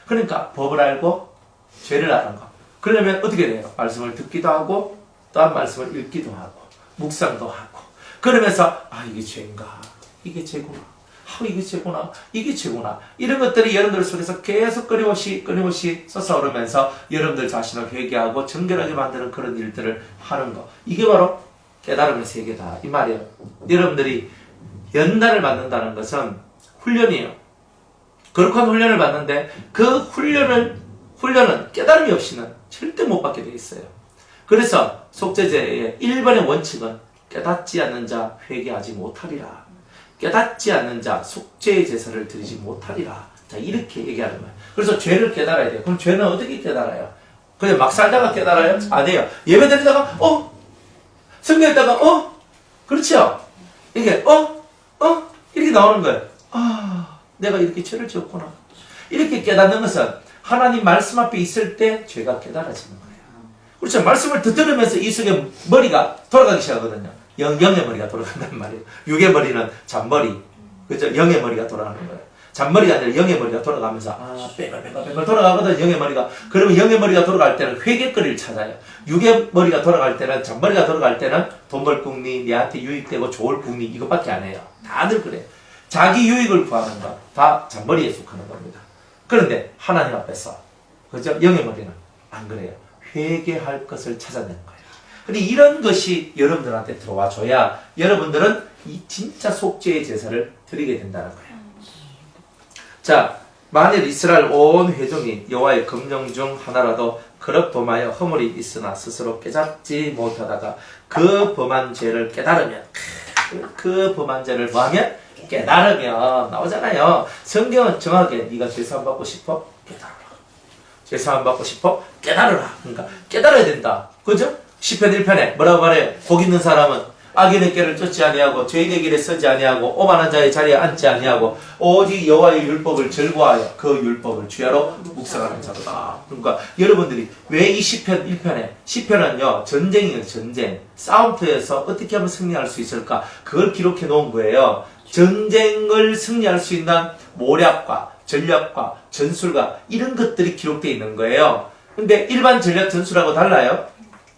그러니까 법을 알고 죄를 아는 거. 그러려면 어떻게 돼요? 말씀을 듣기도 하고 또한 말씀을 읽기도 하고 묵상도 하고 그러면서 이게 죄인가? 이게 죄구나. 이게 죄구나. 이게 죄구나. 이런 것들이 여러분들 속에서 계속 끊임없이 솟아오르면서 여러분들 자신을 회개하고 정결하게 만드는 그런 일들을 하는 거. 이게 바로 깨달음의 세계다. 이 말이에요. 여러분들이 연단을 받는다는 것은 훈련이에요. 거룩한 훈련을 받는데 그 훈련은 깨달음이 없이는 절대 못 받게 되어 있어요. 그래서 속죄제의 1번의 원칙은 깨닫지 않는 자 회개하지 못하리라. 깨닫지 않는 자 속죄의 제사를 드리지 못하리라. 자, 이렇게 얘기하는 거예요. 그래서 죄를 깨달아야 돼요. 그럼 죄는 어떻게 깨달아요? 그냥 막 살다가 깨달아요? 아니에요. 예배 드리다가 성경에다가 그렇죠? 이게 이렇게 나오는 거예요. 내가 이렇게 죄를 지었구나. 이렇게 깨닫는 것은 하나님 말씀 앞에 있을 때 죄가 깨달아지는 거예요. 그렇죠? 말씀을 들으면서 이 속에 머리가 돌아가기 시작하거든요. 영의 머리가 돌아간단 말이에요. 육의 머리는 잔머리, 그죠? 영의 머리가 돌아가는 거예요. 잔머리가 아니라 영의 머리가 돌아가면서 뺑글 돌아가거든. 영의 머리가. 그러면 영의 머리가 돌아갈 때는 회개거리를 찾아요. 육의 머리가 돌아갈 때는 잔머리가 돌아갈 때는 돈 벌 궁리, 내한테 유익되고 좋을 궁리 이것밖에 안 해요. 다들 그래요. 자기 유익을 구하는 것, 다 잔머리에 속하는 겁니다. 그런데 하나님 앞에서, 그죠? 영의 머리는 안 그래요. 회개할 것을 찾아내는 거예요. 근데 이런 것이 여러분들한테 들어와 줘야 여러분들은 이 진짜 속죄의 제사를 드리게 된다는 거예요. 자, 만일 이스라엘 온 회중이 여호와의 금령 중 하나라도 그릇 범하여 허물이 있으나 스스로 깨닫지 못하다가 그 범한 죄를 깨달으면, 그 범한 죄를 뭐하면? 깨달으면 나오잖아요. 성경은 정확하게 네가 죄사함 받고 싶어? 깨달으라. 죄사함 받고 싶어? 깨달으라. 그러니까 깨달아야 된다. 그죠? 시편 1편에 뭐라고 말해요? 복 있는 사람은 악인의 길을 쫓지 아니하고 죄인의 길에 서지 아니하고 오만한 자의 자리에 앉지 아니하고 오직 여호와의 율법을 즐거워하여 그 율법을 주야로 묵상하는 자로다. 그러니까 여러분들이 왜 이 시편 1편에, 시편은요 전쟁이에요. 전쟁, 싸움터에서 어떻게 하면 승리할 수 있을까, 그걸 기록해 놓은 거예요. 전쟁을 승리할 수 있는 모략과 전략과 전술과 이런 것들이 기록되어 있는 거예요. 근데 일반 전략 전술하고 달라요?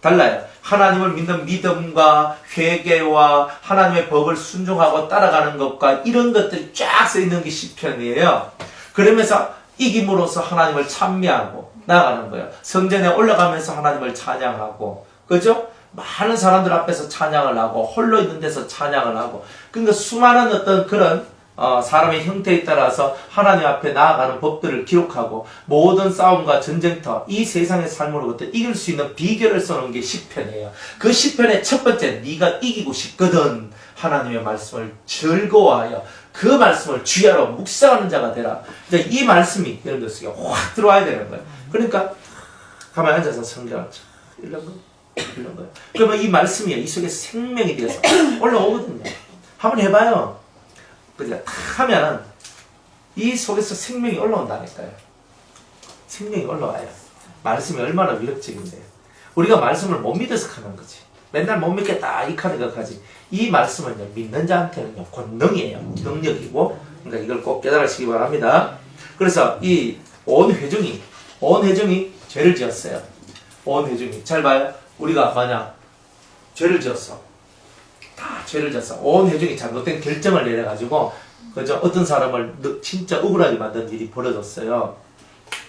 달라요. 하나님을 믿는 믿음과 회개와 하나님의 법을 순종하고 따라가는 것과 이런 것들이 쫙 써있는 게 시편이에요. 그러면서 이김으로써 하나님을 찬미하고 나아가는 거예요. 성전에 올라가면서 하나님을 찬양하고, 그죠? 많은 사람들 앞에서 찬양을 하고 홀로 있는 데서 찬양을 하고, 그러니까 수많은 어떤 그런 사람의 형태에 따라서 하나님 앞에 나아가는 법들을 기록하고 모든 싸움과 전쟁터, 이 세상의 삶으로부터 이길 수 있는 비결을 써놓은 게 시편이에요. 그 시편의 첫 번째, 네가 이기고 싶거든 하나님의 말씀을 즐거워하여 그 말씀을 주야로 묵상하는 자가 되라. 이제 이 말씀이 여러분들 속에 확 들어와야 되는 거예요. 그러니까 가만히 앉아서 성경을 읽는 거예요. 그러면 이 말씀이 이 속에 생명이 되어서 올라오거든요. 한번 해봐요. 그죠? 탁 하면은 이 속에서 생명이 올라온다니까요. 생명이 올라와요. 말씀이 얼마나 위력적인데요. 우리가 말씀을 못 믿어서 하는 거지. 맨날 못 믿겠다 이 카드가 가지. 이 말씀은요 믿는 자한테는요 권능이에요. 능력이고, 그러니까 이걸 꼭 깨달으시기 바랍니다. 그래서 이 온 회중이 죄를 지었어요. 온 회중이 잘 봐요. 우리가 만약 죄를 지었어. 다 죄를 졌어. 온 회중이 잘못된 결정을 내려가지고, 그죠? 어떤 사람을 진짜 억울하게 만든 일이 벌어졌어요.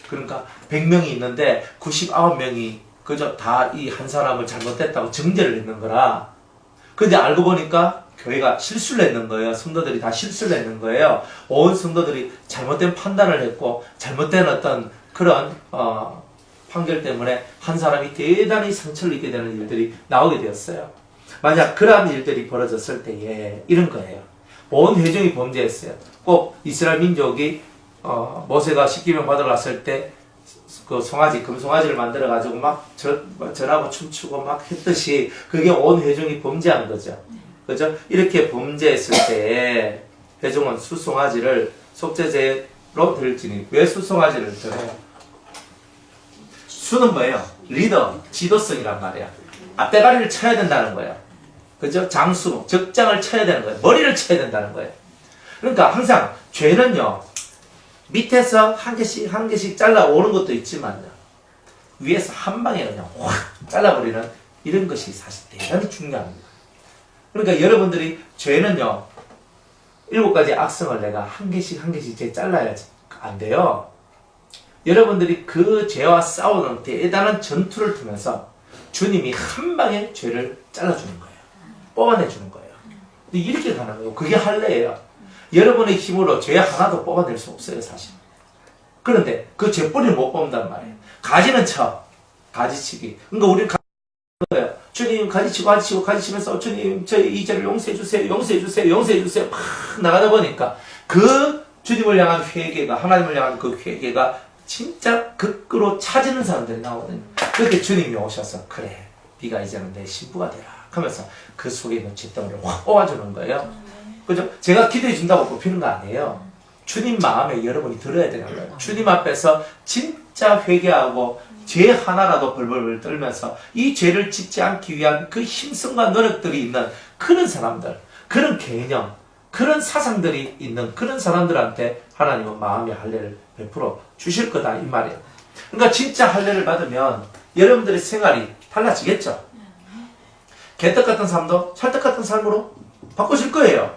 그러니까 100명이 있는데 99명이 그죠? 다 이 한 사람을 잘못됐다고 정죄를 했는 거라. 근데 알고 보니까 교회가 실수를 했는 거예요. 성도들이 다 실수를 했는 거예요. 온 성도들이 잘못된 판단을 했고 잘못된 어떤 그런 판결 때문에 한 사람이 대단히 상처를 입게 되는 일들이 나오게 되었어요. 만약 그러한 일들이 벌어졌을 때에 이런 거예요. 온 회중이 범죄했어요. 꼭 이스라엘 민족이 모세가 십계명 받으러 갔을 때 그 송아지, 금송아지를 만들어 가지고 막 절하고 춤추고 막 했듯이 그게 온 회중이 범죄한 거죠. 그죠? 이렇게 범죄했을 때 회중은 수송아지를 속죄제로 드릴지니. 왜 수송아지를 드려요? 수는 뭐예요? 리더, 지도성이란 말이야. 앞대가리를 쳐야 된다는 거예요. 그죠? 장수, 적장을 쳐야 되는 거예요. 머리를 쳐야 된다는 거예요. 그러니까 항상 죄는요, 밑에서 한 개씩 잘라오는 것도 있지만요, 위에서 한 방에 그냥 확 잘라버리는 이런 것이 사실 대단히 중요합니다. 그러니까 여러분들이 죄는요, 7가지 악성을 내가 한 개씩 죄 잘라야지. 안 돼요. 여러분들이 그 죄와 싸우는 대단한 전투를 통해서 주님이 한 방에 죄를 잘라주는 거예요. 뽑아내주는 거예요. 근데 이렇게 가는 거예요. 그게 할례예요. 여러분의 힘으로 죄 하나도 뽑아낼 수 없어요, 사실. 그런데 그 죄뿌리를 못 뽑는단 말이에요. 가지는 쳐. 가지치기. 그러니까 우리는 거예요. 주님 가지치면서 주님 저희 이 죄를 용서해주세요. 막 나가다 보니까 그 주님을 향한 회개가, 하나님을 향한 그 회개가 진짜 극으로 차지는 사람들이 나오거든요. 그렇게 주님이 오셔서 그래, 네가 이제는 내 신부가 되라 하면서 그 속에 있는 잿덩이를 확 뽑아주는 거예요. 그죠? 제가 기도해 준다고 뽑히는 거 아니에요. 주님 마음에 여러분이 들어야 되는 거예요. 주님 앞에서 진짜 회개하고 죄 하나라도 벌벌 떨면서 이 죄를 짓지 않기 위한 그 힘성과 노력들이 있는 그런 사람들, 그런 개념, 그런 사상들이 있는 그런 사람들한테 하나님은 마음의 할례를 베풀어 주실 거다 이 말이에요. 그러니까 진짜 할례를 받으면 여러분들의 생활이 달라지겠죠. 개떡 같은 삶도 찰떡 같은 삶으로 바꾸실 거예요.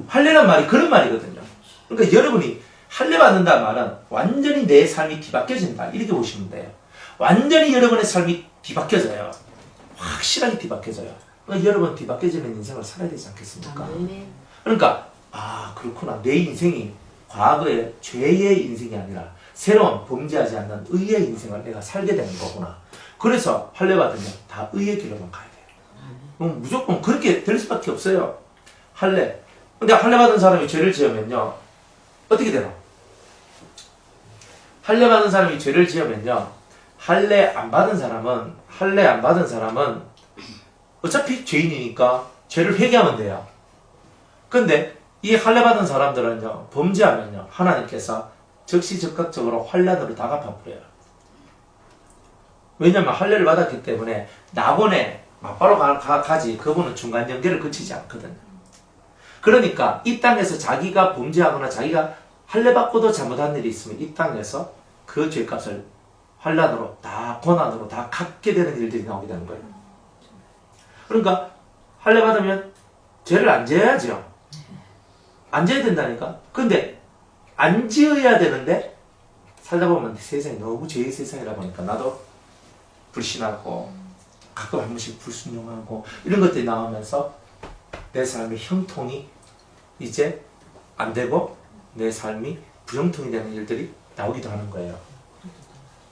할례란 말이 그런 말이거든요. 그러니까 여러분이 할례 받는다는 말은 완전히 내 삶이 뒤바뀌어진다. 이렇게 보시면 돼요. 완전히 여러분의 삶이 뒤바뀌어져요. 확실하게 뒤바뀌어져요. 그러니까 여러분 뒤바뀌어지는 인생을 살아야 되지 않겠습니까? 그러니까 그렇구나. 내 인생이 과거의 죄의 인생이 아니라 새로운 범죄하지 않는 의의 인생을 내가 살게 되는 거구나. 그래서 할례 받으면 다 의의 길로만 가야 돼요. 무조건 그렇게 될 수밖에 없어요. 할례. 근데 할례 받은 사람이 죄를 지으면요. 어떻게 되나? 할례 받은 사람이 죄를 지으면요. 할례 안 받은 사람은 어차피 죄인이니까 죄를 회개하면 돼요. 근데 이 할례 받은 사람들은요. 범죄하면요. 하나님께서 즉시즉각적으로 환란으로 다 갚아버려요. 왜냐면 할례를 받았기 때문에 낙원에 맞바로 가지 그분은 중간 연계를 거치지 않거든요. 그러니까 이 땅에서 자기가 범죄하거나 자기가 할례 받고도 잘못한 일이 있으면 이 땅에서 그 죄값을 환란으로 다 고난으로 다 갚게 되는 일들이 나오게 되는 거예요. 그러니까 할례 받으면 죄를 안 지어야죠. 안 지어야 된다니까. 근데 안 지어야 되는데 살다 보면 세상이 너무 죄의 세상이라 보니까 나도 불신하고 가끔 한 번씩 불순종하고 이런 것들이 나오면서 내 삶의 형통이 이제 안 되고 내 삶이 부형통이 되는 일들이 나오기도 하는 거예요.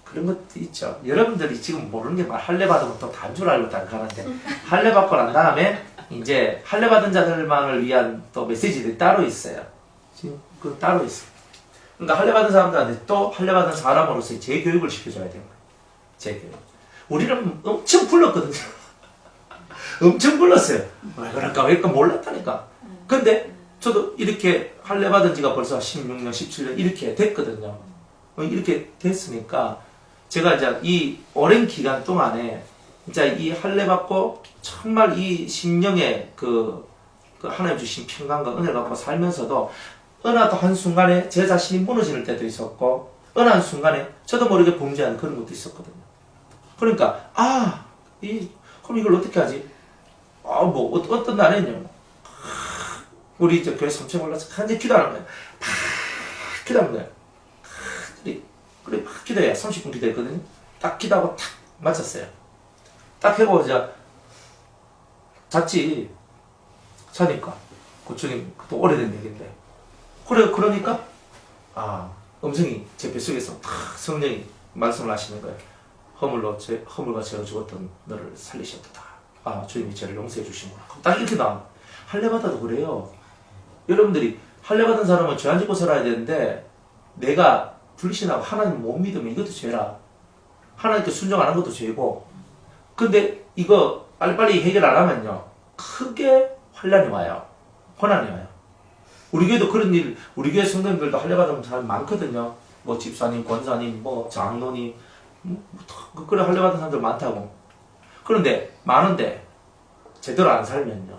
그런 것도 있죠. 여러분들이 지금 모르는 게 할례 받으면 또 단 줄 알고 가는데 할례 받고 난 다음에 이제 할례 받은 자들만을 위한 또 메시지들이 따로 있어요. 지금 그 따로 있어요. 그러니까 할례 받은 사람들한테 또 할례 받은 사람으로서 재교육을 시켜줘야 되는 거예요. 재교육. 우리는 엄청 불렀거든요. 엄청 불렀어요. 왜 그럴까 몰랐다니까. 근데 저도 이렇게 할례 받은 지가 벌써 16년, 17년 이렇게 됐거든요. 이렇게 됐으니까 제가 이제 이 오랜 기간 동안에 진짜 이 할례 받고 정말 이 심령의 그 하나님 주신 평강과 은혜를 갖고 살면서도 어느 한순간에 제 자신이 무너질 때도 있었고 어느 한순간에 저도 모르게 범죄하는 그런 것도 있었거든요. 그러니까 그럼 이걸 어떻게 하지? 어떤 날에는요. 우리 이제 교회 3층 올라서 간절히 기도하는 거예요. 막 기도하는 거예요. 그래 막 기도해요. 30분 기도했거든요. 딱 기도하고 탁 맞췄어요. 딱 해보고 이제 잤지. 자니까 고추님 또 오래된 얘기인데 그러니까 음성이 제 뱃속에서 탁 성령이 말씀을 하시는 거예요. 허물과 죄로 죽었던 너를 살리셨다. 주님이 죄를 용서해 주시구나. 딱 이렇게 나와. 할례 받아도 그래요. 여러분들이 할례 받은 사람은 죄 안 짓고 살아야 되는데 내가 불신하고 하나님 못 믿으면 이것도 죄라. 하나님께 순종 안 한 것도 죄고. 근데 이거 빨리빨리 해결 안 하면요. 크게 환란이 와요. 고난이 와요. 우리 교회도 그런 일, 우리 교회 성도님들도 할례 받은 사람 많거든요. 뭐 집사님, 권사님, 뭐 장로님, 그래 할례 받은 사람들 많다고. 그런데 많은데 제대로 안 살면요.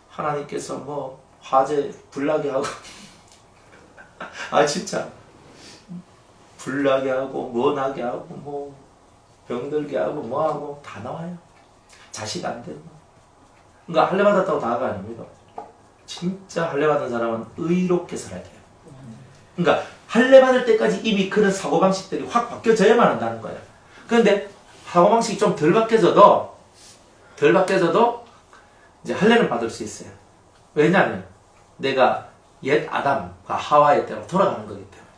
하나님께서 뭐 화재 불나게 하고 진짜 불나게 하고 뭐 나게 하고 뭐 병들게 하고 뭐 하고 다 나와요. 자식 안 되고. 그러니까 할례 받았다고 다가 아닙니다. 진짜 할례 받은 사람은 의롭게 살아야 돼요. 그러니까 할례 받을 때까지 이미 그런 사고방식들이 확 바뀌어져야만 한다는 거예요. 그런데 사고방식이 좀 덜 바뀌어져도 이제 할례는 받을 수 있어요. 왜냐하면 내가 옛 아담과 하와의 때로 돌아가는 거기 때문에.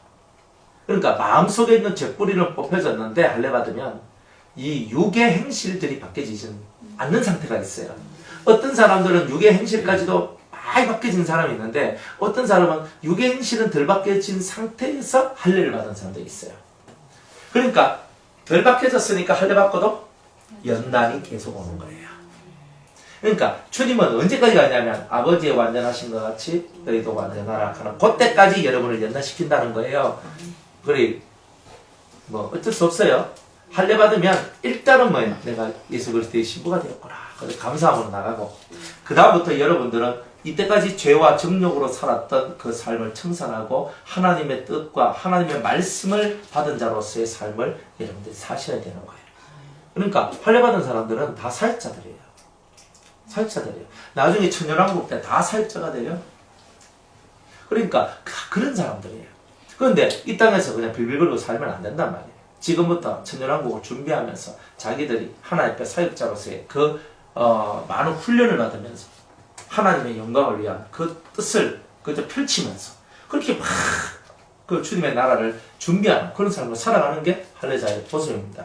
그러니까 마음속에 있는 죄뿌리는 뽑혀졌는데 할례 받으면 이 육의 행실들이 바뀌어지지 않는 상태가 있어요. 어떤 사람들은 육의 행실까지도 많이 바뀌어진 사람이 있는데 어떤 사람은 육의 행실은 덜 바뀌어진 상태에서 할례를 받은 사람도 있어요. 그러니까 덜 바뀌어졌으니까 할례 받고도 연단이 계속 오는 거예요. 그러니까 주님은 언제까지 가냐면 아버지의 완전하신 것 같이 너희도 완전하라 하는 그때까지 여러분을 연단시킨다는 거예요. 그래 뭐 어쩔 수 없어요. 할례 받으면 일단은 뭐예요? 내가 예수 그리스도의 신부가 되었구나. 그래서 감사함으로 나가고 그 다음부터 여러분들은 이때까지 죄와 정욕으로 살았던 그 삶을 청산하고 하나님의 뜻과 하나님의 말씀을 받은 자로서의 삶을 여러분들이 사셔야 되는 거예요. 그러니까 할례 받은 사람들은 다 사역자들이에요. 사역자들이에요. 나중에 천년왕국 때 다 사역자가 돼요. 그러니까 그런 사람들이에요. 그런데 이 땅에서 그냥 빌빌거리고 살면 안 된단 말이에요. 지금부터 천년왕국을 준비하면서 자기들이 하나님 앞에 사역자로서의 많은 훈련을 받으면서 하나님의 영광을 위한 그 뜻을 그저 펼치면서 그렇게 막 그 주님의 나라를 준비하는 그런 삶으로 살아가는 게 할례자의 모습입니다.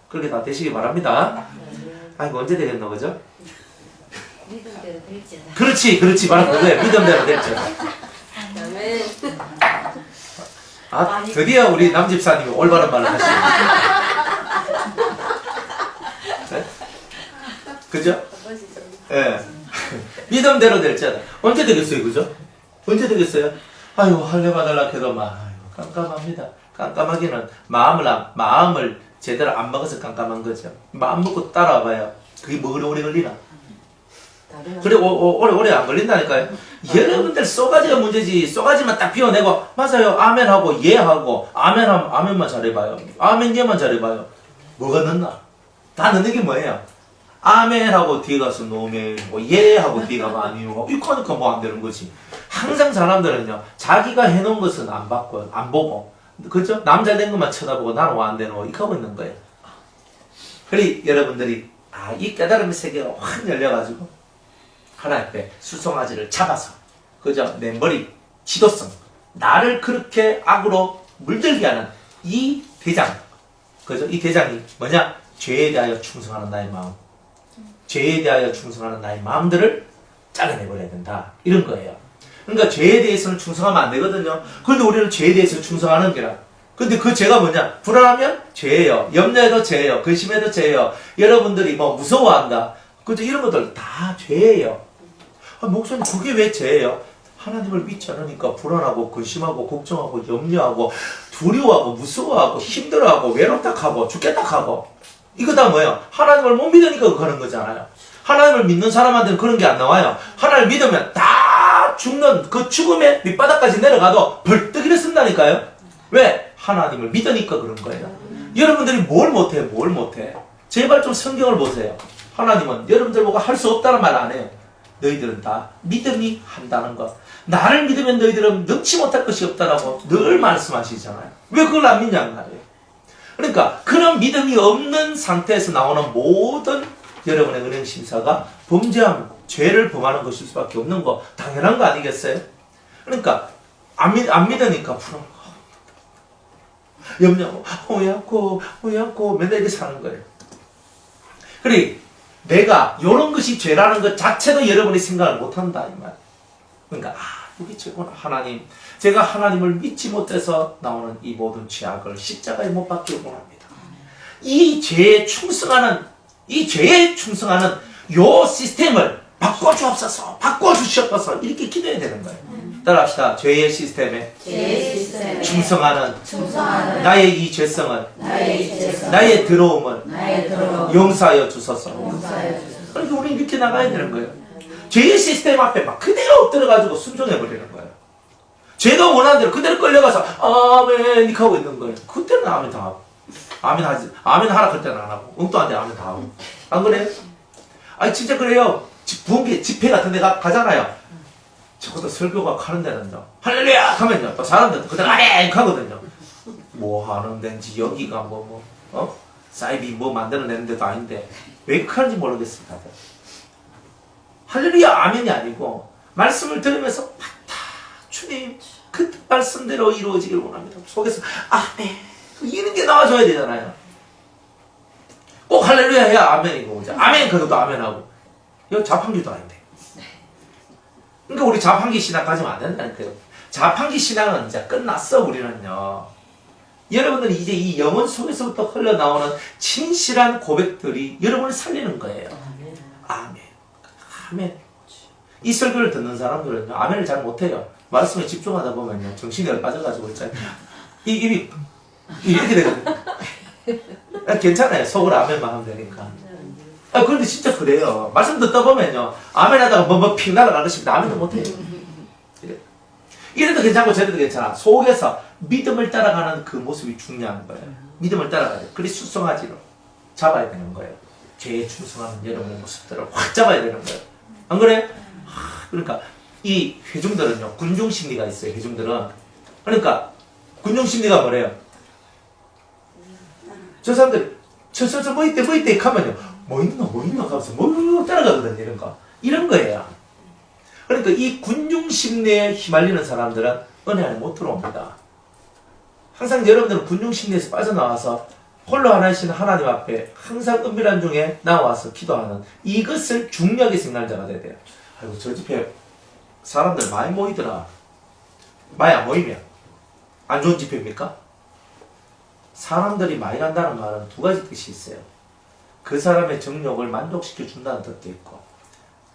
그렇게 다 되시기 바랍니다. 아이고 언제 되겠노 그죠? 믿음대로 될지다. 그렇지 바로 그거예요. 믿음대로 됐죠. 아멘. 아 드디어 우리 남집사님이 올바른 말을 하시네요. 네? 그죠? 예. 믿음대로 될지다. 언제 되겠어요, 그죠? 언제 되겠어요? 아이고 할례 받으려 해도 막 깜깜합니다. 깜깜하기는 마음을 제대로 안 먹어서 깜깜한 거죠. 마음 먹고 따라와봐요. 그게 뭐 오래 걸리나? 그래 오래 안 걸린다니까요. 여러분들 쏘가지가 문제지. 쏘가지만 딱 비워내고 맞아요 아멘하고 예하고 아멘하면 아멘만 잘해봐요. 아멘 예만 잘해봐요. 뭐가 늦나? 다 늦는 게 뭐예요? 아멘하고 뒤에 가서 노멘이고 예하고 뒤에 가면 아니고 이거 하니까 뭐 안 되는 거지. 항상 사람들은요 자기가 해놓은 것은 안 받고 안 보고 그죠? 남 잘 된 것만 쳐다보고 나는 왜 안 되는 거 이렇게 하고 있는 거예요. 그리 여러분들이 이 깨달음의 세계가 확 열려가지고 하나님 앞에 수송아지를 잡아서 그죠? 내 머리 지도성 나를 그렇게 악으로 물들게 하는 이 대장 그죠? 이 대장이 뭐냐? 죄에 대하여 충성하는 나의 마음 죄에 대하여 충성하는 나의 마음들을 잘라내버려야 된다 이런 거예요. 그러니까 죄에 대해서는 충성하면 안 되거든요. 그런데 우리는 죄에 대해서 충성하는 게라. 근데 그 죄가 뭐냐? 불안하면 죄예요. 염려해도 죄예요. 근심해도 죄예요. 여러분들이 뭐 무서워한다. 그죠? 이런 것들 다 죄예요. 목사님 그게 왜 죄예요? 하나님을 믿지 않으니까 불안하고 근심하고 걱정하고 염려하고 두려워하고 무서워하고 힘들어하고 외롭다 하고 죽겠다 하고 이거 다 뭐예요? 하나님을 못 믿으니까 그러는 거잖아요. 하나님을 믿는 사람한테는 그런 게 안 나와요. 하나님을 믿으면 다 죽는 그 죽음의 밑바닥까지 내려가도 벌떡 일어선다니까요. 왜? 하나님을 믿으니까 그런 거예요. 여러분들이 뭘 못해? 제발 좀 성경을 보세요. 하나님은 여러분들 보고 할 수 없다는 말 안 해요. 너희들은 다 믿음이 한다는 것. 나를 믿으면 너희들은 능치 못할 것이 없다라고 늘 말씀하시잖아요. 왜 그걸 안 믿냐는 말이에요. 그러니까 그런 믿음이 없는 상태에서 나오는 모든 여러분의 은행 심사가 범죄함, 죄를 범하는 것일 수밖에 없는 거 당연한 거 아니겠어요? 그러니까 안 믿으니까 불안하고 염려하고 오야고 맨날 이렇게 사는 거예요. 그래 내가 이런 것이 죄라는 것 자체도 여러분이 생각을 못한다 이 말. 그러니까 여기 죄구나 하나님. 제가 하나님을 믿지 못해서 나오는 이 모든 죄악을 십자가에 못 박기를 원합니다. 이 죄에 충성하는 요 시스템을 바꿔주시옵소서 이렇게 기도해야 되는 거예요. 따라합시다. 죄의 시스템에 충성하는 나의 이 죄성을 나의 더러움을 용서하여 주소서. 그러니까 우리는 이렇게 나가야 되는 거예요. 죄의 시스템 앞에 막 그대로 엎드려가지고 순종해버리는 거예요. 죄가 원하는 대로 그대로 끌려가서 아멘 이렇게 하고 있는 거예요. 그때는 아멘 다 하고 아멘 하라 그럴 때는 안 하고 엉뚱한데 아멘 다 하고 안 그래요? 아니 진짜 그래요. 부흥회 집회 같은 데 가잖아요. 적어도 설교가 하는 데는요 할렐루야 하면요 또 사람들 그대로 아멘 하거든요. 뭐 하는 데인지 여기가 사이비 뭐 만들어내는 데도 아닌데 왜 그런지 모르겠어요. 다들 할렐루야 아멘이 아니고 말씀을 들으면서 맞다 주님 그 말씀대로 이루어지길 원합니다. 속에서 아멘 이런 게 나와줘야 되잖아요. 꼭 할렐루야 해야 아멘이고 아멘 그것도 아멘하고 이거 자판기도 아닌데. 그러니까 우리 자판기 신앙 가지면 안 된다니까요. 자판기 신앙은 이제 끝났어. 우리는요. 여러분들이 이제 이 영혼 속에서부터 흘러나오는 진실한 고백들이 여러분을 살리는 거예요. 아멘. 이 설교를 듣는 사람들은요 아멘을 잘 못해요. 말씀에 집중하다 보면요 정신이 빠져가지고 있잖아요. 입이 이렇게 되거든요. 괜찮아요. 속으로 아멘만 하면 되니까. 그런데 진짜 그래요. 말씀 듣다 보면요 아멘 하다가 픽 날아가듯이 아멘도 못해요. 이래도 괜찮고 저래도 괜찮아. 속에서 믿음을 따라가는 그 모습이 중요한 거예요. 믿음을 따라가야 돼요. 그리 수성아지로 잡아야 되는 거예요. 죄에 충성하는 여러분의 모습들을 확 잡아야 되는 거예요. 안 그래? 그러니까 이 회중들은요, 군중심리가 있어요, 회중들은. 그러니까, 군중심리가 뭐래요? 저 사람들, 뭐 이때, 하면요, 뭐 있나, 하면서, 뭐 따라가거든요, 이런 거. 이런 거예요. 그러니까 이 군중심리에 휘말리는 사람들은 은혜 안에 못 들어옵니다. 항상 여러분들은 군중심리에서 빠져나와서 홀로 하나이신 하나님 앞에 항상 은밀한 중에 나와서 기도하는 이것을 중요하게 생각하는 자가 돼야 돼요. 아이고, 저 집회 사람들 많이 모이더라. 많이 안 모이면 안 좋은 집회입니까? 사람들이 많이 간다는 말은 두 가지 뜻이 있어요. 그 사람의 정욕을 만족시켜 준다는 뜻도 있고,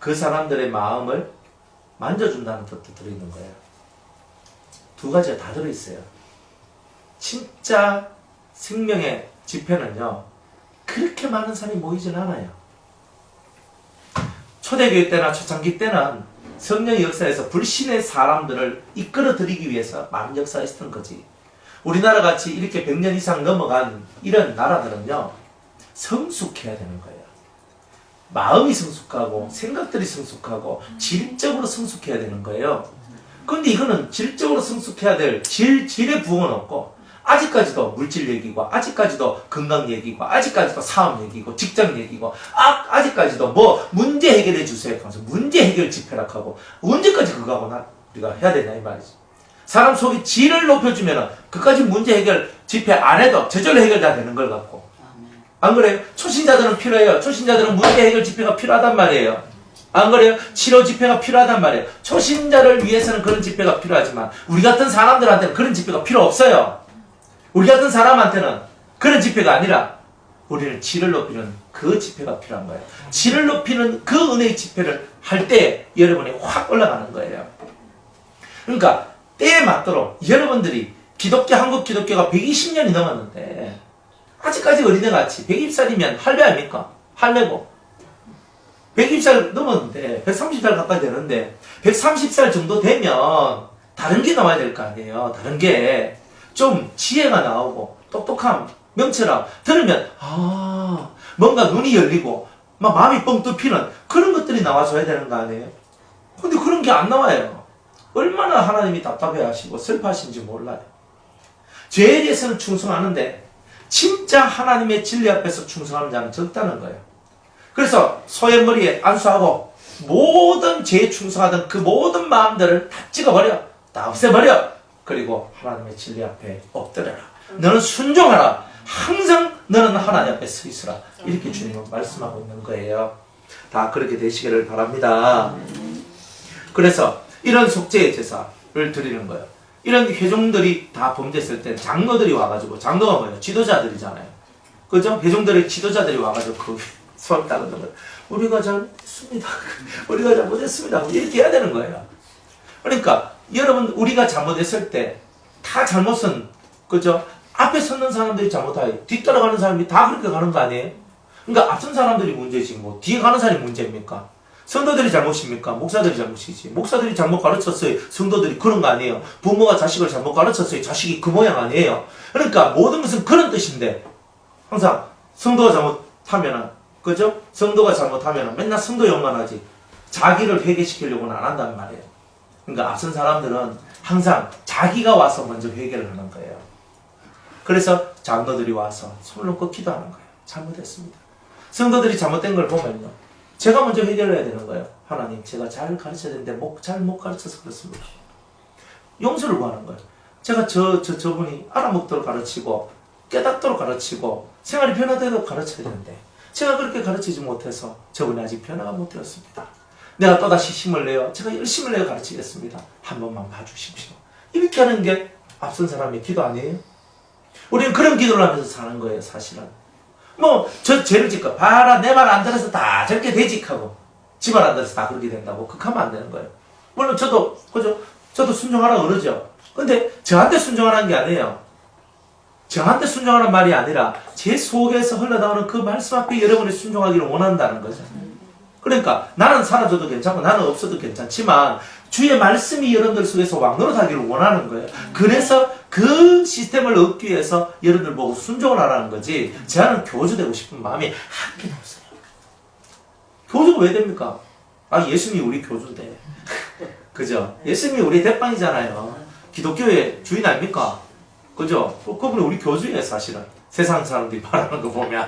그 사람들의 마음을 만져준다는 뜻도 들어있는 거예요. 두 가지가 다 들어있어요. 진짜 생명의 집회는요, 그렇게 많은 사람이 모이진 않아요. 초대교회 때나 초창기 때는 성령의 역사에서 불신의 사람들을 이끌어들이기 위해서 많은 역사가 있었던 거지. 우리나라 같이 이렇게 100년 이상 넘어간 이런 나라들은요, 성숙해야 되는 거예요. 마음이 성숙하고 생각들이 성숙하고 질적으로 성숙해야 되는 거예요. 그런데 이거는 질적으로 성숙해야 될 질의 부흥은 없고, 아직까지도 물질 얘기고, 아직까지도 건강 얘기고, 아직까지도 사업 얘기고, 직장 얘기고, 아직까지도 뭐 문제 해결해 주세요 하면서 문제 해결 집회라 하고, 언제까지 그거 하고 우리가 해야 되냐 이 말이지. 사람 속에 질을 높여주면은 그까지 문제 해결 집회 안 해도 저절로 해결 다 되는 걸 갖고. 안 그래요? 초신자들은 필요해요. 초신자들은 문제 해결 집회가 필요하단 말이에요. 안 그래요? 치료 집회가 필요하단 말이에요. 초신자를 위해서는 그런 집회가 필요하지만 우리 같은 사람들한테는 그런 집회가 필요 없어요. 우리 같은 사람한테는 그런 집회가 아니라 우리는 질을 높이는 그 집회가 필요한 거예요. 질을 높이는 그 은혜의 집회를 할 때 여러분이 확 올라가는 거예요. 그러니까 때에 맞도록 여러분들이 한국 기독교가 120년이 넘었는데 아직까지 어린애같이 120살이면 할배 아닙니까? 할배고 120살 넘었는데 130살 가까이 되는데 130살 정도 되면 다른 게 나와야 될 거 아니에요. 다른 게 좀 지혜가 나오고 똑똑함, 명철함 들으면 뭔가 눈이 열리고 막 마음이 뻥 뚫히는 그런 것들이 나와줘야 되는 거 아니에요. 근데 그런 게 안 나와요. 얼마나 하나님이 답답해하시고 슬퍼하신지 몰라요. 죄에 대해서는 충성하는데 진짜 하나님의 진리 앞에서 충성하는 자는 적다는 거예요. 그래서 소의 머리에 안수하고 모든 죄에 충성하던 그 모든 마음들을 다 찍어버려, 다 없애버려. 그리고 하나님의 진리 앞에 엎드려라. 너는 순종하라. 항상 너는 하나님 앞에 서 있으라. 이렇게 주님은 말씀하고 있는 거예요. 다 그렇게 되시기를 바랍니다. 그래서 이런 속죄의 제사를 드리는 거예요. 이런 회중들이 다 범죄했을 때 장로들이 와가지고, 장로가 뭐예요? 지도자들이잖아요. 그죠? 회중들의 지도자들이 와가지고 그 수업 따르는 거예요. 우리가 잘못했습니다. 우리가 잘못했습니다. 이렇게 해야 되는 거예요. 그러니까 여러분, 우리가 잘못했을 때 다 잘못은, 그죠? 앞에 섰는 사람들이 잘못하고 뒤따라가는 사람이 다 그렇게 가는 거 아니에요? 그러니까 앞선 사람들이 문제지 뭐 뒤에 가는 사람이 문제입니까? 성도들이 잘못입니까? 목사들이 잘못이지. 목사들이 잘못 가르쳤어요. 성도들이 그런 거 아니에요. 부모가 자식을 잘못 가르쳤어요. 자식이 그 모양 아니에요. 그러니까 모든 것은 그런 뜻인데 항상 성도가 잘못하면은, 그죠? 성도가 잘못하면은 맨날 성도 욕만 하지 자기를 회개시키려고는 안 한단 말이에요. 그러니까 앞선 사람들은 항상 자기가 와서 먼저 회개를 하는 거예요. 그래서 장로들이 와서 손을 놓고 기도하는 거예요. 잘못했습니다. 성도들이 잘못된 걸 보면요, 제가 먼저 회개를 해야 되는 거예요. 하나님, 제가 잘 가르쳐야 되는데 잘 못 가르쳐서 그렇습니다. 용서를 구하는 거예요. 제가 저분이 알아먹도록 가르치고 깨닫도록 가르치고 생활이 변화되도록 가르쳐야 되는데 제가 그렇게 가르치지 못해서 저분이 아직 변화가 못 되었습니다. 내가 또다시 힘을 내어 제가 열심을 내어 가르치겠습니다. 한 번만 봐주십시오. 이렇게 하는 게 앞선 사람의 기도 아니에요? 우리는 그런 기도를 하면서 사는 거예요, 사실은. 뭐, 죄를 짓고, 봐라, 내 말 안 들어서 다 저렇게 되직하고, 지 말 안 들어서 다 그렇게 된다고, 그렇게 하면 안 되는 거예요. 물론 저도, 그죠? 저도 순종하라고 그러죠. 근데 저한테 순종하라는 게 아니에요. 저한테 순종하라는 말이 아니라, 제 속에서 흘러나오는 그 말씀 앞에 여러분이 순종하기를 원한다는 거죠. 그러니까, 나는 사라져도 괜찮고, 나는 없어도 괜찮지만, 주의 말씀이 여러분들 속에서 왕노릇하기를 원하는 거예요. 그래서 그 시스템을 얻기 위해서 여러분들 보고 순종을 하라는 거지, 저는 교주되고 싶은 마음이 한 개도 없어요. 교주가 왜 됩니까? 예수님이 우리 교주인데. 그죠? 예수님이 우리 대빵이잖아요. 기독교의 주인 아닙니까? 그죠? 그분이 우리 교주예요, 사실은. 세상 사람들이 말하는 거 보면.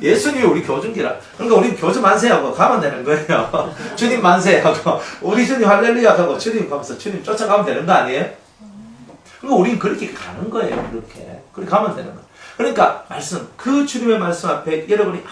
예수님이 우리 교주기라. 그러니까 우리 교주 만세하고 가면 되는 거예요. 주님 만세하고, 우리 주님 할렐루야 하고, 주님 가면서 주님 쫓아가면 되는 거 아니에요? 그러니까 우리는 그렇게 가는 거예요, 그렇게. 그렇게 가면 되는 거예요. 그러니까, 말씀, 그 주님의 말씀 앞에 여러분이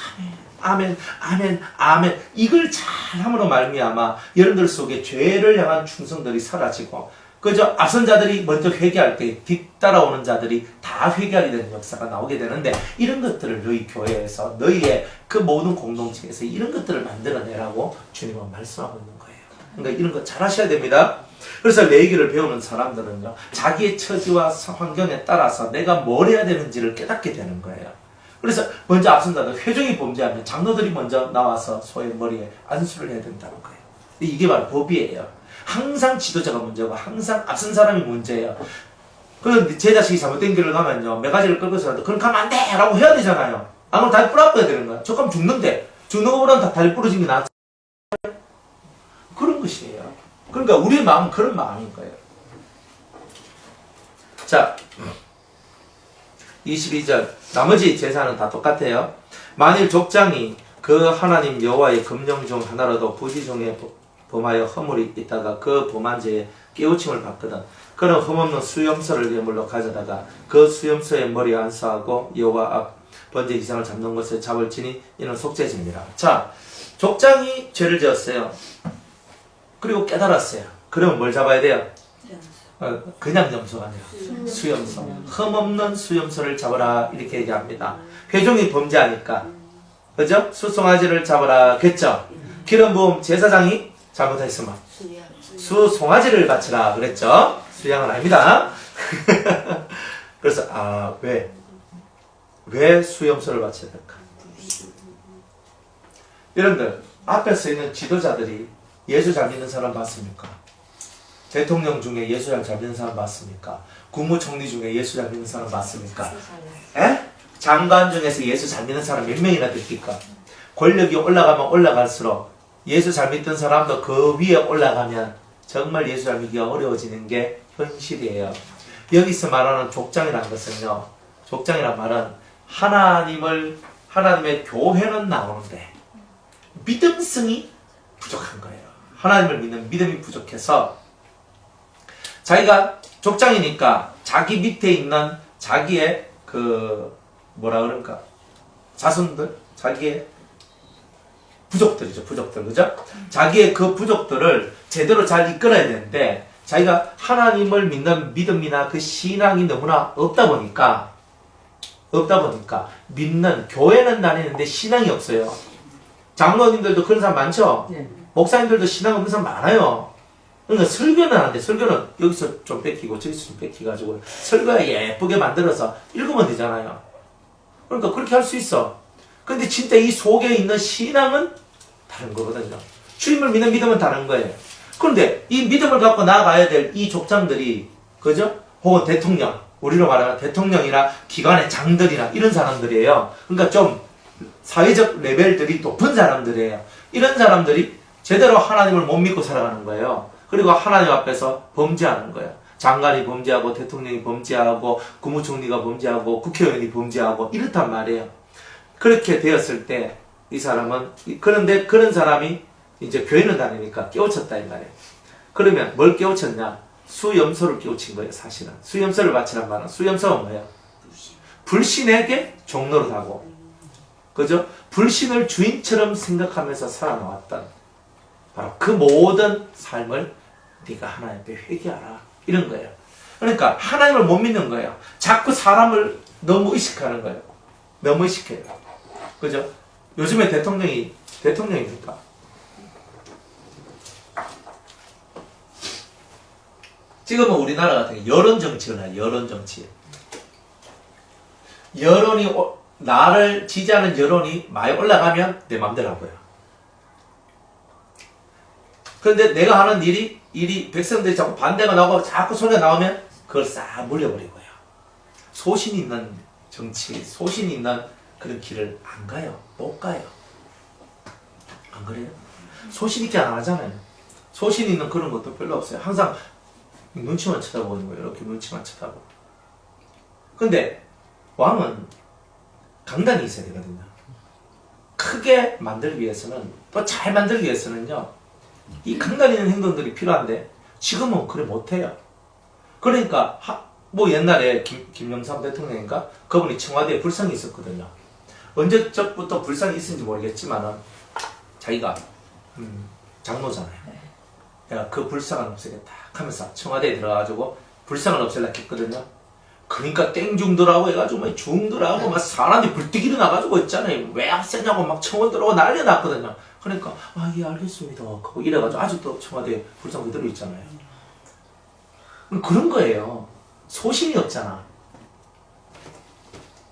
아멘, 아멘, 아멘. 이걸 잘 함으로 말미암아 여러분들 속에 죄를 향한 충성들이 사라지고, 그저 앞선 자들이 먼저 회개할 때 뒤따라오는 자들이 다 회개하게 되는 역사가 나오게 되는데, 이런 것들을 너희 교회에서, 너희의 그 모든 공동체에서 이런 것들을 만들어내라고 주님은 말씀하고 있는 거예요. 그러니까 이런 거 잘 하셔야 됩니다. 그래서 레위기를 배우는 사람들은요, 자기의 처지와 환경에 따라서 내가 뭘 해야 되는지를 깨닫게 되는 거예요. 그래서 먼저 앞선 자들, 회중이 범죄하면 장로들이 먼저 나와서 소의 머리에 안수를 해야 된다는 거예요. 이게 바로 법이에요. 항상 지도자가 문제고 항상 앞선 사람이 문제예요. 그럼 제 자식이 잘못된 길을 가면요, 몇 가지를 끌고서라도 그럼 가면 안 돼! 라고 해야 되잖아요. 안 그러면 다리 부러져야 되는 거야. 저 가면 죽는데 죽는 것보다는 다리 부러진 게 낫지. 그런 것이에요. 그러니까 우리의 마음은 그런 마음인 거예요. 자, 22절 나머지 제사는 다 똑같아요. 만일 족장이 그 하나님 여호와의 금령 중 하나라도 부지 중에 범하여 허물이 있다가 그 범한 죄에 깨우침을 받거든 그는 흠없는 수염소를 예물로 가져다가 그 수염소의 머리에 안수하고 여호와 앞 번제 이상을 잡는 것을 잡을지니 이는 속죄죄니라. 자, 족장이 죄를 지었어요. 그리고 깨달았어요. 그러면 뭘 잡아야 돼요? 그냥 염소가 아니라 수염소. 흠없는 수염소를 잡아라 이렇게 얘기합니다. 회중이 범죄하니까, 그죠? 수송아지를 잡아라 겠죠? 기름 부음 제사장이 잘못했으면 수송아지를 바치라 그랬죠? 수양은 아닙니다. 그래서 왜 수염소를 바쳐야 될까? 여러분들 앞에 서 있는 지도자들이 예수 잘 믿는 사람 맞습니까? 대통령 중에 예수 잘 믿는 사람 맞습니까? 국무총리 중에 예수 잘 믿는 사람 맞습니까? 에? 장관 중에서 예수 잘 믿는 사람 몇 명이나 됩니까? 권력이 올라가면 올라갈수록 예수 잘 믿던 사람도 그 위에 올라가면 정말 예수 잘 믿기가 어려워지는 게 현실이에요. 여기서 말하는 족장이라는 것은요, 족장이란 말은 하나님의 교회는 나오는데 믿음성이 부족한 거예요. 하나님을 믿는 믿음이 부족해서 자기가 족장이니까 자기 밑에 있는 자기의 자손들, 자기의 부족들이죠, 부족들, 그죠? 자기의 그 부족들을 제대로 잘 이끌어야 되는데, 자기가 하나님을 믿는 믿음이나 그 신앙이 너무나 없다 보니까, 믿는, 교회는 다니는데 신앙이 없어요. 장로님들도 그런 사람 많죠? 네. 목사님들도 신앙 없는 사람 많아요. 그러니까 설교는 하는데, 설교는 여기서 좀 뺏기고, 저기서 좀 뺏기가지고, 설교에 예쁘게 만들어서 읽으면 되잖아요. 그러니까 그렇게 할 수 있어. 근데 진짜 이 속에 있는 신앙은 다른 거거든요. 주님을 믿는 믿음은 다른 거예요. 그런데 이 믿음을 갖고 나아가야 될 이 족장들이, 그죠? 혹은 대통령, 우리로 말하면 대통령이나 기관의 장들이나 이런 사람들이에요. 그러니까 좀 사회적 레벨들이 높은 사람들이에요. 이런 사람들이 제대로 하나님을 못 믿고 살아가는 거예요. 그리고 하나님 앞에서 범죄하는 거예요. 장관이 범죄하고, 대통령이 범죄하고, 국무총리가 범죄하고, 국회의원이 범죄하고, 이렇단 말이에요. 그렇게 되었을 때, 이 사람은, 그런데 그런 사람이 이제 교회는 다니니까 깨우쳤다, 이 말이에요. 그러면 뭘 깨우쳤냐? 수염소를 깨우친 거예요, 사실은. 수염소를 바치란 말은, 수염소가 뭐예요? 불신에게 종노릇 하고, 그죠? 불신을 주인처럼 생각하면서 살아나왔던, 바로 그 모든 삶을 네가 하나님 앞에 회개하라. 이런 거예요. 그러니까 하나님을 못 믿는 거예요. 자꾸 사람을 너무 의식하는 거예요. 너무 의식해요. 그죠? 요즘에 대통령입니까? 지금은 우리나라 같은 게 여론 정치를 해요. 여론 정치. 나를 지지하는 여론이 많이 올라가면 내 맘대로 하고요. 그런데 내가 하는 일이 백성들이 자꾸 반대가 나오고 자꾸 소리가 나오면 그걸 싹 물려버리고요. 소신 있는 정치, 소신 있는 그런 길을 안 가요. 못 가요. 안 그래요? 소신 있게 안 하잖아요. 소신 있는 그런 것도 별로 없어요. 항상 눈치만 쳐다보는 거예요. 이렇게 눈치만 쳐다보고. 근데 왕은 강단이 있어야 되거든요. 크게 만들기 위해서는, 또 잘 만들기 위해서는요, 이 강단 있는 행동들이 필요한데 지금은 그래 못해요. 그러니까 뭐 옛날에 김영삼 대통령인가 그분이 청와대에 불상이 있었거든요. 언제적부터 불상이 있었는지 모르겠지만은 자기가 장로잖아요. 내가 그 불상을 없애겠다 하면서 청와대에 들어가가지고 불상을 없애려고 했거든요. 그러니까 땡중들하고 해가지고 막 중들하고 막 사람들이 불뚝 일어나가지고 있잖아요. 왜 없애냐고 막 청원 들어오고 난리 났거든요. 그러니까 예 알겠습니다 하고 이래가지고 아직도 청와대에 불상 그대로 있잖아요. 그런 거예요. 소신이 없잖아.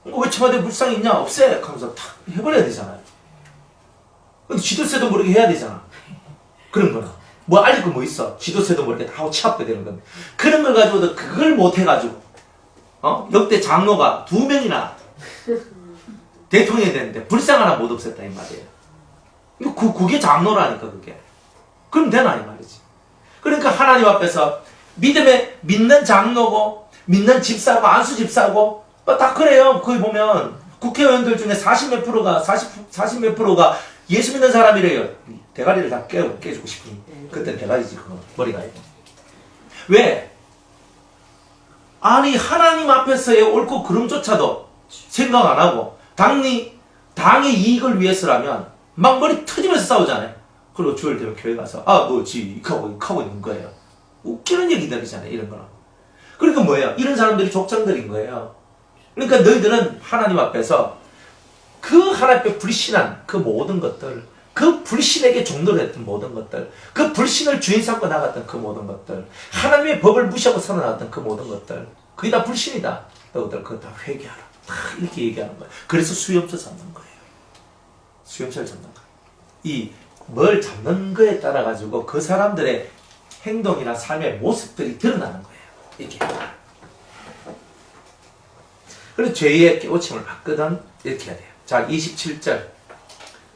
왜 청와대 불상이 있냐? 없애! 하면서 탁 해버려야 되잖아요. 근데 지도세도 모르게 해야 되잖아. 그런 거는. 뭐 알릴 거 뭐 있어? 지도세도 모르게 다 하고 취합도 되는 건데. 그런 걸 가지고도 그걸 못 해가지고, 역대 장로가 2명이나 대통령이 됐는데 불상 하나 못 없앴다, 이 말이에요. 그게 장로라니까, 그게. 그럼 되나, 이 말이지. 그러니까 하나님 앞에서 믿는 장로고, 믿는 집사고, 안수 집사고, 다 그래요. 거기 보면, 국회의원들 중에 40몇 프로가 예수 믿는 사람이래요. 대가리를 다 깨주고 싶으니. 그때 대가리지, 그거. 머리가. 왜? 아니, 하나님 앞에서의 옳고 그름조차도 생각 안 하고, 당의 이익을 위해서라면, 막 머리 터지면서 싸우잖아요. 그리고 주일 되면 교회 가서, 뭐지, 하고 있는 거예요. 웃기는 얘기들이잖아요, 이런 거는. 그러니까 뭐예요? 이런 사람들이 족장들인 거예요. 그러니까 너희들은 하나님 앞에서 그 하나님 앞에 불신한 그 모든 것들, 그 불신에게 종노를 했던 모든 것들, 그 불신을 주인 삼고 나갔던 그 모든 것들, 하나님의 법을 무시하고 살아나갔던 그 모든 것들, 그게 다 불신이다. 너희들 그거 다 회개하라. 다 이렇게 얘기하는 거예요. 그래서 수염서 잡는 거예요. 수염서를 잡는 거예요. 뭘 잡는 거에 따라 가지고 그 사람들의 행동이나 삶의 모습들이 드러나는 거예요. 이렇게. 그래서 죄의 깨우침을 받거든 이렇게 해야 돼요. 자, 27절.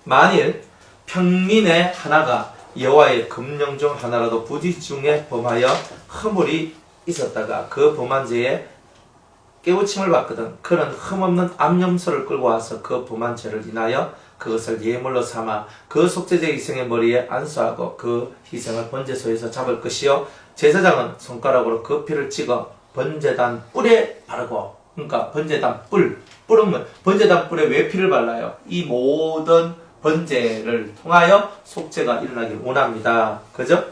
만일 평민의 하나가 여호와의 금령 중 하나라도 부지 중에 범하여 허물이 있었다가 그 범한 죄에 깨우침을 받거든 그는 흠없는 암염소를 끌고 와서 그 범한 죄를 인하여 그것을 예물로 삼아 그 속죄제 희생의 머리에 안수하고 그 희생을 번제소에서 잡을 것이요 제사장은 손가락으로 그 피를 찍어 번제단 뿔에 바르고, 그러니까 번제단 뿔은 번제단 뿔에 왜 피를 발라요? 이 모든 번제를 통하여 속죄가 일어나길 원합니다. 그죠?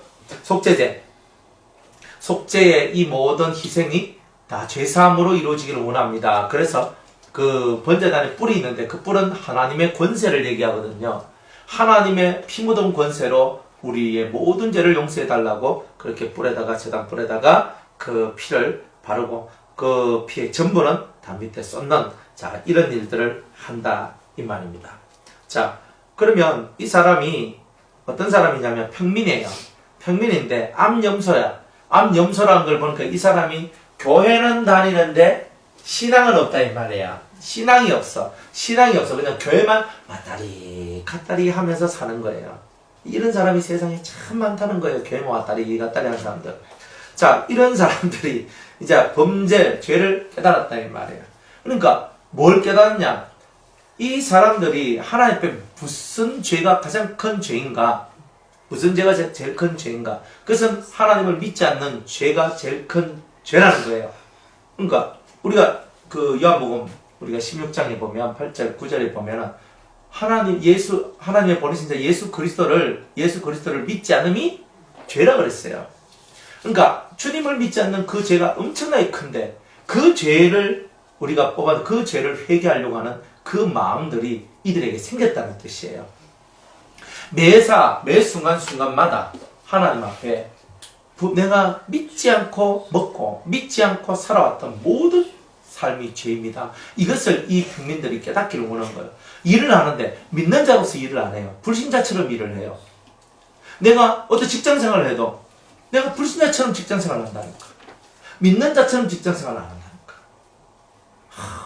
속죄의 이 모든 희생이 다 죄사함으로 이루어지기를 원합니다. 그래서 그 번제단에 뿔이 있는데 그 뿔은 하나님의 권세를 얘기하거든요. 하나님의 피 묻은 권세로 우리의 모든 죄를 용서해 달라고 그렇게 제단 뿔에다가 그 피를 바르고 그 피의 전부는 다 밑에 쏟는, 자, 이런 일들을 한다 이 말입니다. 자, 그러면 이 사람이 어떤 사람이냐면 평민이에요. 평민인데 암염소야. 암염소라는 걸 보니까 이 사람이 교회는 다니는데 신앙은 없다 이 말이야. 신앙이 없어. 그냥 교회만 왔다리 갔다리 하면서 사는 거예요. 이런 사람이 세상에 참 많다는 거예요. 교회만 왔다리 갔다리 하는 사람들. 자, 이런 사람들이 이제 죄를 깨달았다 이 말이에요. 그러니까 뭘 깨달았냐? 이 사람들이 하나님 앞에 무슨 죄가 가장 큰 죄인가? 무슨 죄가 제일 큰 죄인가? 그것은 하나님을 믿지 않는 죄가 제일 큰 죄라는 거예요. 그러니까 우리가 그 요한복음 우리가 16장에 보면 8절 9절에 보면은 하나님의 보내신 자 예수 그리스도를 믿지 않음이 죄라 그랬어요. 그러니까 주님을 믿지 않는 그 죄가 엄청나게 큰데 그 죄를 우리가 뽑아서 그 죄를 회개하려고 하는 그 마음들이 이들에게 생겼다는 뜻이에요. 매 순간순간마다 하나님 앞에 내가 믿지 않고 먹고 믿지 않고 살아왔던 모든 삶이 죄입니다. 이것을 이 국민들이 깨닫기를 원하는 거예요. 일을 하는데 믿는 자로서 일을 안 해요. 불신자처럼 일을 해요. 내가 어떤 직장생활을 해도 내가 불신자처럼 직장생활을 한다니까. 믿는 자처럼 직장생활을 안 한다니까.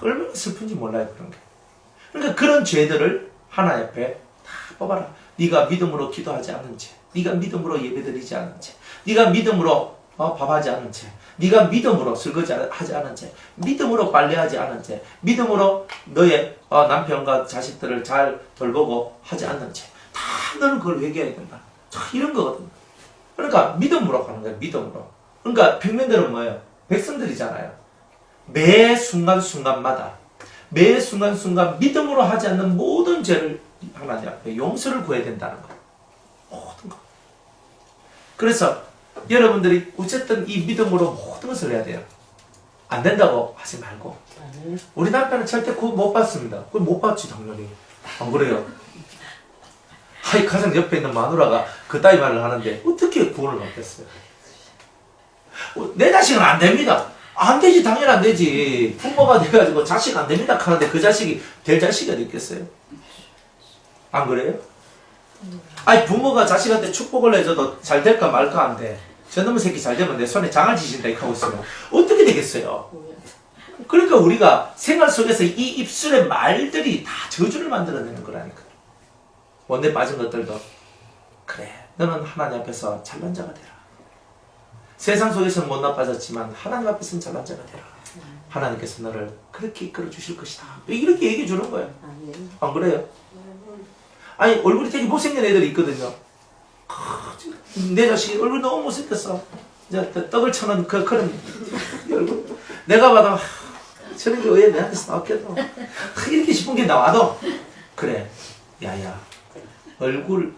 얼마나 슬픈지 몰라요, 그런 게. 그러니까 그런 죄들을 하나님 앞에 다 뽑아라. 네가 믿음으로 기도하지 않는 죄, 네가 믿음으로 예배드리지 않은 채, 네가 믿음으로 밥하지 않은 채, 네가 믿음으로 설거지하지 않은 채, 믿음으로 빨래하지 않은 채, 믿음으로 너의 남편과 자식들을 잘 돌보고 하지 않는 채, 다 너는 그걸 회개해야 된다. 자, 이런 거거든. 그러니까 믿음으로 가는 거야. 믿음으로. 그러니까 평면들은 뭐예요? 백성들이잖아요. 매 순간순간마다 매 순간순간 믿음으로 하지 않는 모든 죄를 하나님 앞에 용서를 구해야 된다는 거예요. 모든 거. 그래서 여러분들이 어쨌든 이 믿음으로 모든 것을 해야 돼요. 안 된다고 하지 말고. 우리 남편은 절대 그거 못 받습니다. 그걸 못 받지 당연히. 안 그래요? 하이 가장 옆에 있는 마누라가 그따위 말을 하는데 어떻게 구원을 받겠어요? 내 자식은 안 됩니다. 안 되지, 당연히 안 되지. 부모가 돼가지고 자식 안 됩니다 하는데 그 자식이 될 자식이 어디 있겠어요? 안 그래요? 아니 부모가 자식한테 축복을 해줘도 잘 될까 말까 안 돼. 저놈의 새끼 잘 되면 내 손에 장을 지신다 이렇게 하고 있으면 어떻게 되겠어요? 그러니까 우리가 생활 속에서 이 입술의 말들이 다 저주를 만들어내는 거라니까. 원내 빠진 것들도 그래 너는 하나님 앞에서 잘난 자가 되라. 세상 속에서는 못나 빠졌지만 하나님 앞에서는 잘난 자가 되라. 하나님께서 너를 그렇게 이끌어 주실 것이다. 이렇게 얘기해 주는 거예요. 안 그래요? 아니 얼굴이 되게 못생긴 애들이 있거든요. 내 자식이 얼굴 너무 못생겼어. 이제 떡을 쳐는 그런 얼굴. 내가 봐도 저런 게 왜 내한테서 나왔겠노. 이렇게 싶은 게 나와도 그래 야야 얼굴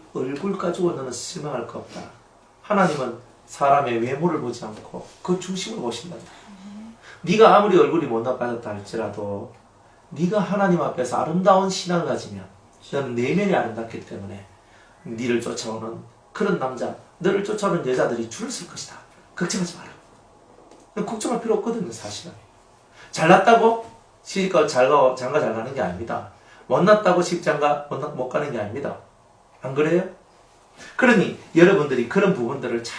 가지고 너는 실망할 거 없다. 하나님은 사람의 외모를 보지 않고 그 중심을 보신단다. 네가 아무리 얼굴이 못나 빠졌다 할지라도 네가 하나님 앞에서 아름다운 신앙을 가지면 너는 내면이 아름답기 때문에 네를 쫓아오는 그런 남자, 너를 쫓아오는 여자들이 줄을 설 것이다. 걱정하지 마라. 걱정할 필요 없거든요, 사실은. 잘났다고 시집가 장가 잘 가는 게 아닙니다. 못났다고 시집장가 못 가는 게 아닙니다. 안 그래요? 그러니 여러분들이 그런 부분들을 잘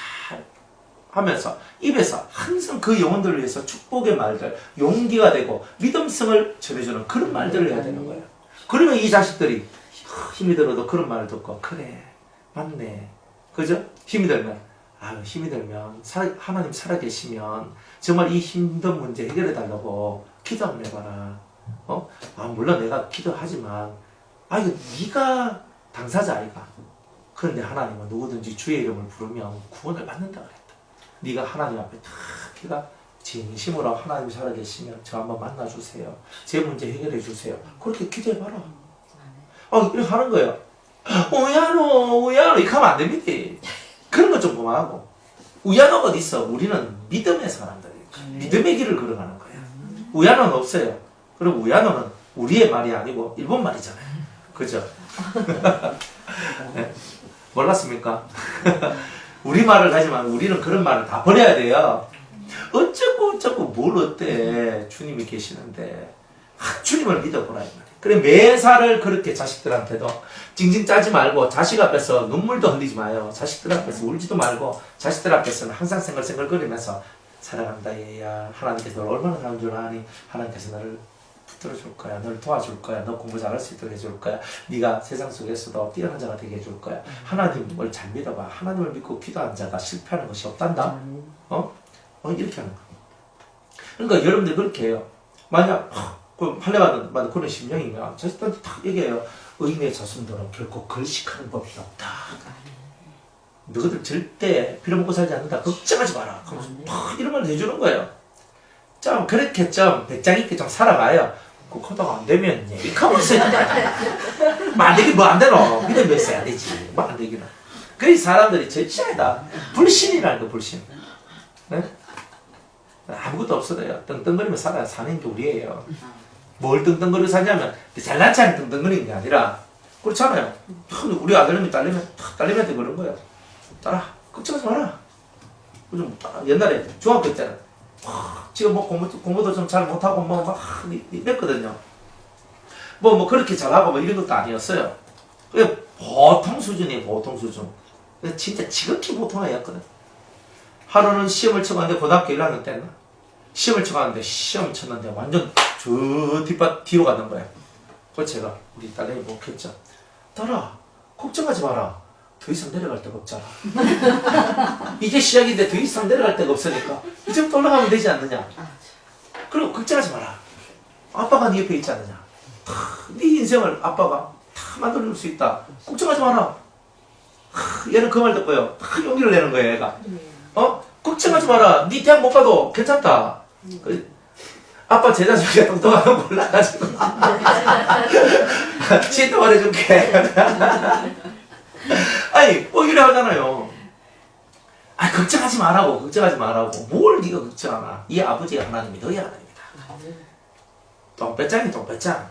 하면서 입에서 항상 그 영혼들을 위해서 축복의 말들, 용기가 되고 믿음성을 전해주는 그런 말들을 해야 되는 거예요. 그러면 이 자식들이 힘이 들어도 그런 말을 듣고 그래 맞네 그죠? 힘이 들면 하나님 살아계시면 정말 이 힘든 문제 해결해 달라고 기도 한번 해봐라. 물론 내가 기도하지만 이거 네가 당사자 아이가. 그런데 하나님은 누구든지 주의 이름을 부르면 구원을 받는다 그랬다. 네가 하나님 앞에 다 네가 진심으로 하나님 살아계시면 저 한번 만나주세요. 제 문제 해결해 주세요. 그렇게 기도해봐라. 이렇게 하는 거예요. 우야노 이렇게 하면 안 됩니다. 그런 것 좀 그만하고. 우야노가 어디 있어? 우리는 믿음의 사람들이니까. 믿음의 길을 걸어가는 거예요. 우야노는 없어요. 그리고 우야노는 우리의 말이 아니고 일본 말이잖아요. 그죠? 네. 몰랐습니까? 우리 말을 하지만 우리는 그런 말을 다 버려야 돼요. 어쩌고 뭘 어때? 주님이 계시는데 주님을 믿어보라 이 말이에요. 그래 매사를 그렇게 자식들한테도 징징 짜지 말고 자식 앞에서 눈물도 흘리지 마요. 자식들 앞에서 울지도 말고 자식들 앞에서는 항상 생글생글거리면서 사랑한다 얘야. 하나님께서 너를 얼마나 사랑하는 줄 아니? 하나님께서 너를 붙들어줄 거야. 너를 도와줄 거야. 너 공부 잘할 수 있도록 해줄 거야. 네가 세상 속에서도 뛰어난 자가 되게 해줄 거야. 하나님을 잘 믿어봐. 하나님을 믿고 기도한 자가 실패하는 것이 없단다. 이렇게 하는 거야. 그러니까 여러분들 그렇게 해요. 만약 판례받은 그런 심령이면 자식들한테 딱 얘기해요. 의인의 자손들은 결코 걸식하는 법이 없다. 너희들 절대 빌어먹고 살지 않는다. 걱정하지 마라. 이런 걸 해주는 거예요. 좀 그렇게 좀 배짱 있게 좀 살아가요. 그러다가 안 되면 이렇게 있어야 된다. 안 되긴 뭐 안 되노. 믿음이 있어야 되지. 뭐 안 되기는. 그래서 사람들이 절제하다. 불신이라는 거 불신. 네? 아무것도 없어요. 떵떵거리며 사는 게 우리예요. 뭘 떵떵거리고 사냐면 잘난 체하는 떵떵거리는 게 아니라 그렇잖아요. 우리 아들님이 딸내미한테 그런 거예요. 딸아 걱정하지 마라. 좀 옛날에 중학교 때는 지금 뭐 공부도 좀 잘 못하고 막 이랬거든요. 뭐 그렇게 잘하고 뭐 이런 것도 아니었어요. 그냥 보통 수준이에요. 보통 수준. 진짜 지극히 보통 애였거든. 하루는 시험을 쳐갔는데 고등학교 1학년 때는 시험을 쳐갔는데 시험 쳤는데 완전 저 뒷밭 뒤로 가는 거예요. 그래서 제가 우리 딸내미 못 했죠. 딸아 걱정하지 마라. 더 이상 내려갈 데가 없잖아. 이제 시작인데 더 이상 내려갈 데가 없으니까 이제부터 올라가면 되지 않느냐. 그리고 걱정하지 마라. 아빠가 네 옆에 있지 않느냐. 네 인생을 아빠가 다 만들어줄 수 있다. 걱정하지 마라. 얘는 그 말 듣고요. 용기를 내는 거예요, 얘가. 걱정하지 마라. 네 대학 못 가도 괜찮다. 아빠 제자 중에 똑똑한 거 몰라가지고. 진짜 말해줄게. 아니, 이래 하잖아요. 걱정하지 말라고, 걱정하지 말라고. 뭘 네가 걱정하나. 이 아버지가 하나님이 너희 하나님이다. 똥배짱이 똥배짱.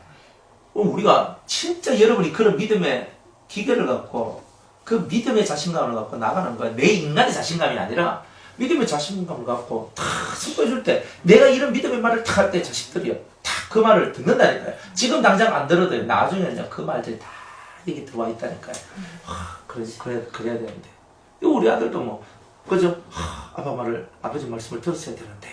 우리가 진짜 여러분이 그런 믿음의 기계를 갖고 그 믿음의 자신감을 갖고 나가는 거야. 내 인간의 자신감이 아니라 믿음의 자신감을 갖고 다 선포해줄 때 내가 이런 믿음의 말을 다 할 때 자식들이요. 다 그 말을 듣는다니까요. 지금 당장 안 들어도 나중에는 그 말들이 다 이게 들어와 있다니까요. 그래야 되는데. 우리 아들도 뭐, 그죠? 아빠 말을, 아버지 말씀을 들었어야 되는데.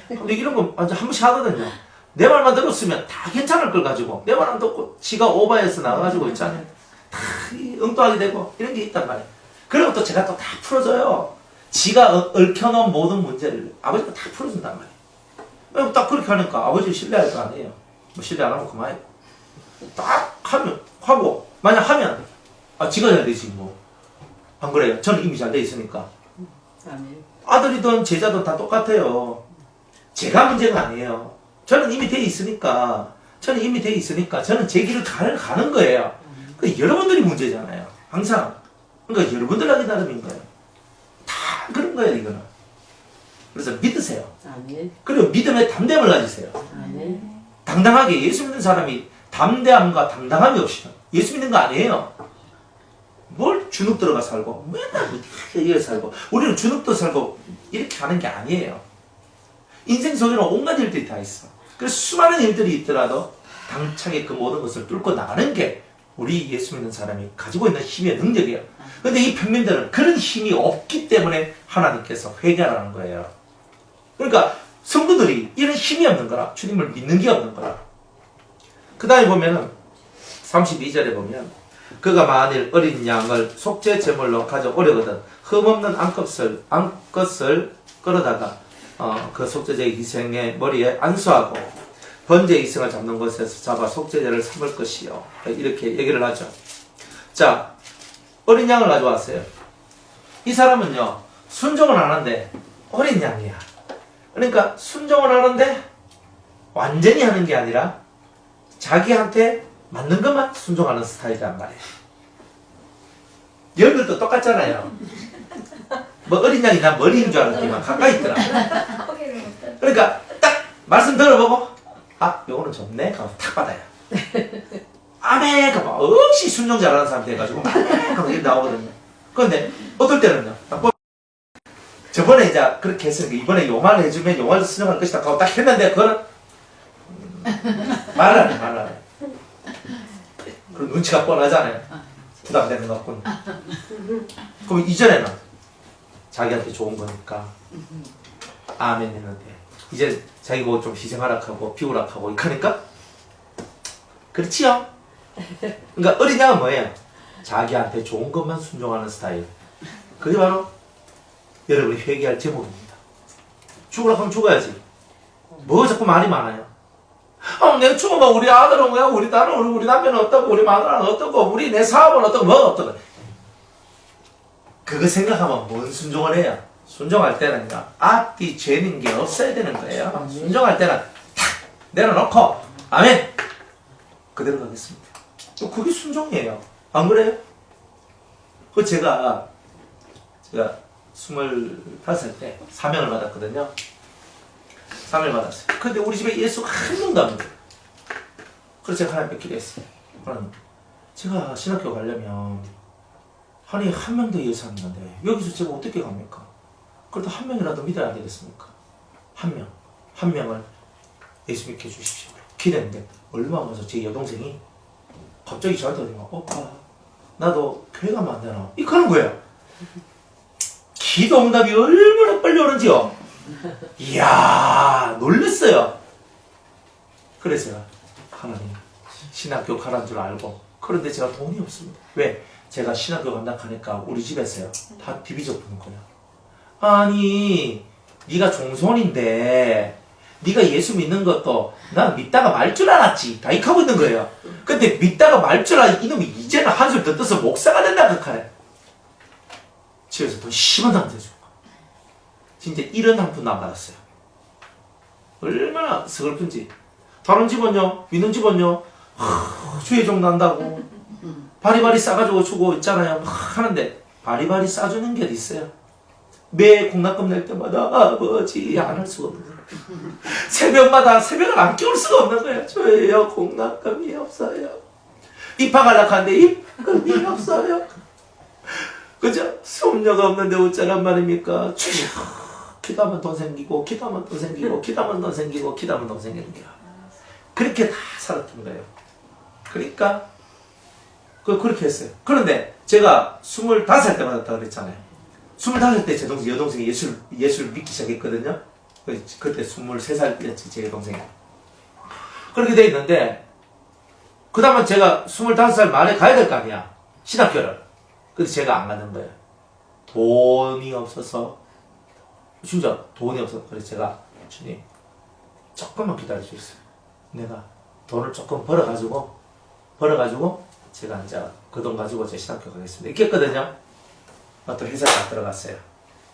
근데 이런 거 완전 한 번씩 하거든요. 내 말만 들었으면 다 괜찮을 걸 가지고, 내 말 안 듣고, 지가 오버해서 나가가지고 있잖아요. 다 엉뚱하게 되고, 이런 게 있단 말이에요. 그리고 또 제가 또 다 풀어줘요. 지가 얽혀놓은 모든 문제를 아버지가 다 풀어준단 말이에요. 딱 그렇게 하니까 아버지 신뢰할 거 아니에요. 뭐 신뢰 안 하면 그만이고. 딱 하고, 만약 하면, 지가 잘 되지, 뭐. 안 그래요? 저는 이미 잘 돼 있으니까. 아들이든 제자든 다 똑같아요. 제가 문제가 아니에요. 저는 이미 돼 있으니까, 저는 제 길을 가는 거예요. 여러분들이 문제잖아요. 항상. 그러니까 여러분들 하기 나름인 거예요. 다 그런 거예요, 이거는. 그래서 믿으세요. 그리고 믿음의 담대함을 가지세요. 당당하게 예수 믿는 사람이 담대함과 당당함이 없이 예수 믿는 거 아니에요. 뭘 주눅 들어가 살고 맨날 이렇게 살고 우리는 주눅도 살고 이렇게 하는 게 아니에요. 인생 속에는 온갖 일들이 다 있어. 그래서 수많은 일들이 있더라도 당차게 그 모든 것을 뚫고 나가는 게 우리 예수 믿는 사람이 가지고 있는 힘의 능력이에요. 근데 이 평민들은 그런 힘이 없기 때문에 하나님께서 회개하라는 거예요. 그러니까 성도들이 이런 힘이 없는 거라, 주님을 믿는 게 없는 거라. 그 다음에 보면은 32절에 보면 그가 만일 어린 양을 속죄 제물로 가져오려거든 흠없는 암것을 끌어다가 그 속죄제의 희생의 머리에 안수하고 번제의 희생을 잡는 곳에서 잡아 속죄제를 삼을 것이요. 이렇게 얘기를 하죠. 자, 어린 양을 가져왔어요. 이 사람은요, 순종을 하는데 어린 양이야. 그러니까 순종을 하는데 완전히 하는 게 아니라 자기한테 맞는 것만 순종하는 스타일이란 말이에요. 여러분들도 똑같잖아요. 뭐 어린 양이 난 머리인 줄 알았더니만 가까이 있더라. 그러니까 딱 말씀 들어보고 요거는 좋네 하고 탁 받아요. 아멘 하고 역시 순종 잘하는 사람 돼가지고 아멘 하고 이렇게 나오거든요. 그런데 어떨 때는요. 저번에 이제 그렇게 했으니까 이번에 요 말을 해주면 요 말을 순종할 것이다 하고 딱 했는데 그거는 말 안 해. 그리고 눈치가 뻔하잖아요. 부담되는 것 같군. 그럼 이전에는 자기한테 좋은 거니까 아멘 했는데 이제 자기 뭐 좀 희생하라 하고 비우라 하고 이러니까 그렇지요. 그러니까 어린 양은 뭐예요? 자기한테 좋은 것만 순종하는 스타일. 그게 바로 여러분이 회개할 제목입니다. 죽으라 하면 죽어야지. 뭐 자꾸 말이 많아요. 내가 죽으면 우리 아들은 뭐야? 우리 딸은 우리 남편은 어떻고 우리 마누라는 어떻고 우리 내 사업은 어떻고 뭐 어떻고 그거 생각하면 뭔 순종을 해요? 순종할 때는요 앞뒤 죄는 게 없어야 되는 거예요. 순종할 때는 탁 내려놓고 아멘 그대로 가겠습니다. 그게 순종이에요. 안 그래요? 그 제가 25살 때 사명을 받았거든요. 사명을 받았어요. 근데 우리 집에 예수가 한 명도 안 믿어요. 그래서 제가 하나님께 기도했어요. 제가 신학교 가려면 아니 한 명도 예수 안 믿는데 여기서 제가 어떻게 갑니까? 그래도 한 명이라도 믿어야 되겠습니까? 한 명을 예수 믿게 해주십시오. 기도했는데 얼마 와서 제 여동생이 갑자기 저한테 오더니 오빠 나도 교회 가면 안 되나? 이렇게 하는 거예요. 기도 응답이 얼마나 빨리 오는지요. 이야 놀랬어요. 그래서 하나님 신학교 가라는 줄 알고 그 그런데 제가 돈이 없습니다. 왜? 제가 신학교 간다 하니까 우리 집에서요 다 비비져 보는 거예요. 아니 네가 종손인데 네가 예수 믿는 것도 난 믿다가 말 줄 알았지 다 이렇게 하고 있는 거예요. 근데 믿다가 말 줄 알았지 이놈이 이제는 한술 더 떠서 목사가 된다 그 카네. 집에서 돈 10원 안 대줘. 진짜 1원 한 푼도 안 받았어요. 얼마나 서글픈지. 다른 집은요 믿는 집은요 주의 종 난다고 바리바리 싸가지고 주고 있잖아요. 막 하는데 바리바리 싸주는 게 있어요. 매 공납금 낼 때마다 아버지 안 할 수가 없는 거예요. 새벽마다 새벽을 안 깨울 수가 없는 거예요. 저예요 공납금이 없어요. 입학하려고 하는데 입금이 없어요. 그죠? 수업료가 없는데 어쩌란 말입니까? 기도하면 돈 생기고 기도하면 돈 생기고 기도하면 돈 생기고 기도하면 돈 생기는 거야. 그렇게 다 살았던 거예요. 그러니까 그렇게 했어요. 그런데 제가 25살 때 받았다고 그랬잖아요. 25살 때 제 여동생이 예수를 믿기 시작했거든요. 그때 23살 때였지 제 여동생이. 그렇게 돼 있는데 그 다음에 제가 25살 말에 가야 될 거 아니야. 신학교를. 근데 제가 안 가는 거예요. 돈이 없어서 진짜 돈이 없어서 그래서 제가 주님 조금만 기다려 주세요. 내가 돈을 조금 벌어가지고 제가 이제 그 돈 가지고 제 신학교 가겠습니다. 이렇게 했거든요. 또 회사에 딱 들어갔어요.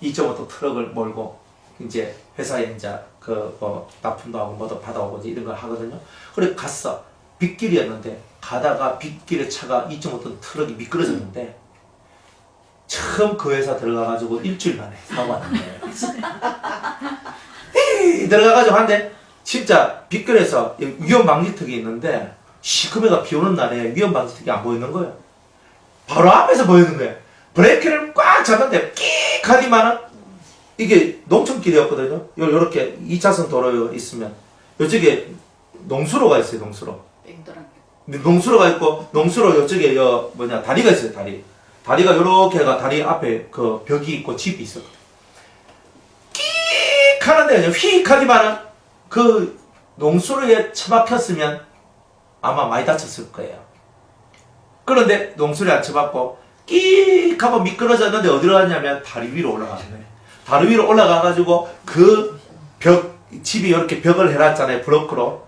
2.5톤 트럭을 몰고 이제 회사에 이제 그 뭐 납품도 하고 뭐도 받아오고 이런 걸 하거든요. 그래 갔어. 빗길이었는데 가다가 빗길에 차가 2.5톤 트럭이 미끄러졌는데 처음 그 회사 들어가가지고 일주일 만에 사고가 난 거예요. 들어가가지고 한데 진짜 빗길에서 위험방지턱이 있는데 시커매가 비 오는 날에 위험방지턱이 안 보이는 거예요. 바로 앞에서 보이는 거예요. 브레이크를 꽉 잡는데 끽 하니만은 이게 농촌길이었거든요. 요렇게 2차선 도로 있으면 요쪽에 농수로가 있어요. 농수로가 있고 농수로 요쪽에 다리가 있어요. 다리가 요렇게 가 다리 앞에 그 벽이 있고 집이 있어. 끽 하는데 그냥 휙 하지만은 그 농수로에 처박혔으면 아마 많이 다쳤을 거예요. 그런데 농수로에 안 처박고 끽 하고 미끄러졌는데 어디로 갔냐면 다리 위로 올라가는 거예요. 다리 위로 올라가가지고 그 집이 이렇게 벽을 해놨잖아요. 브로크로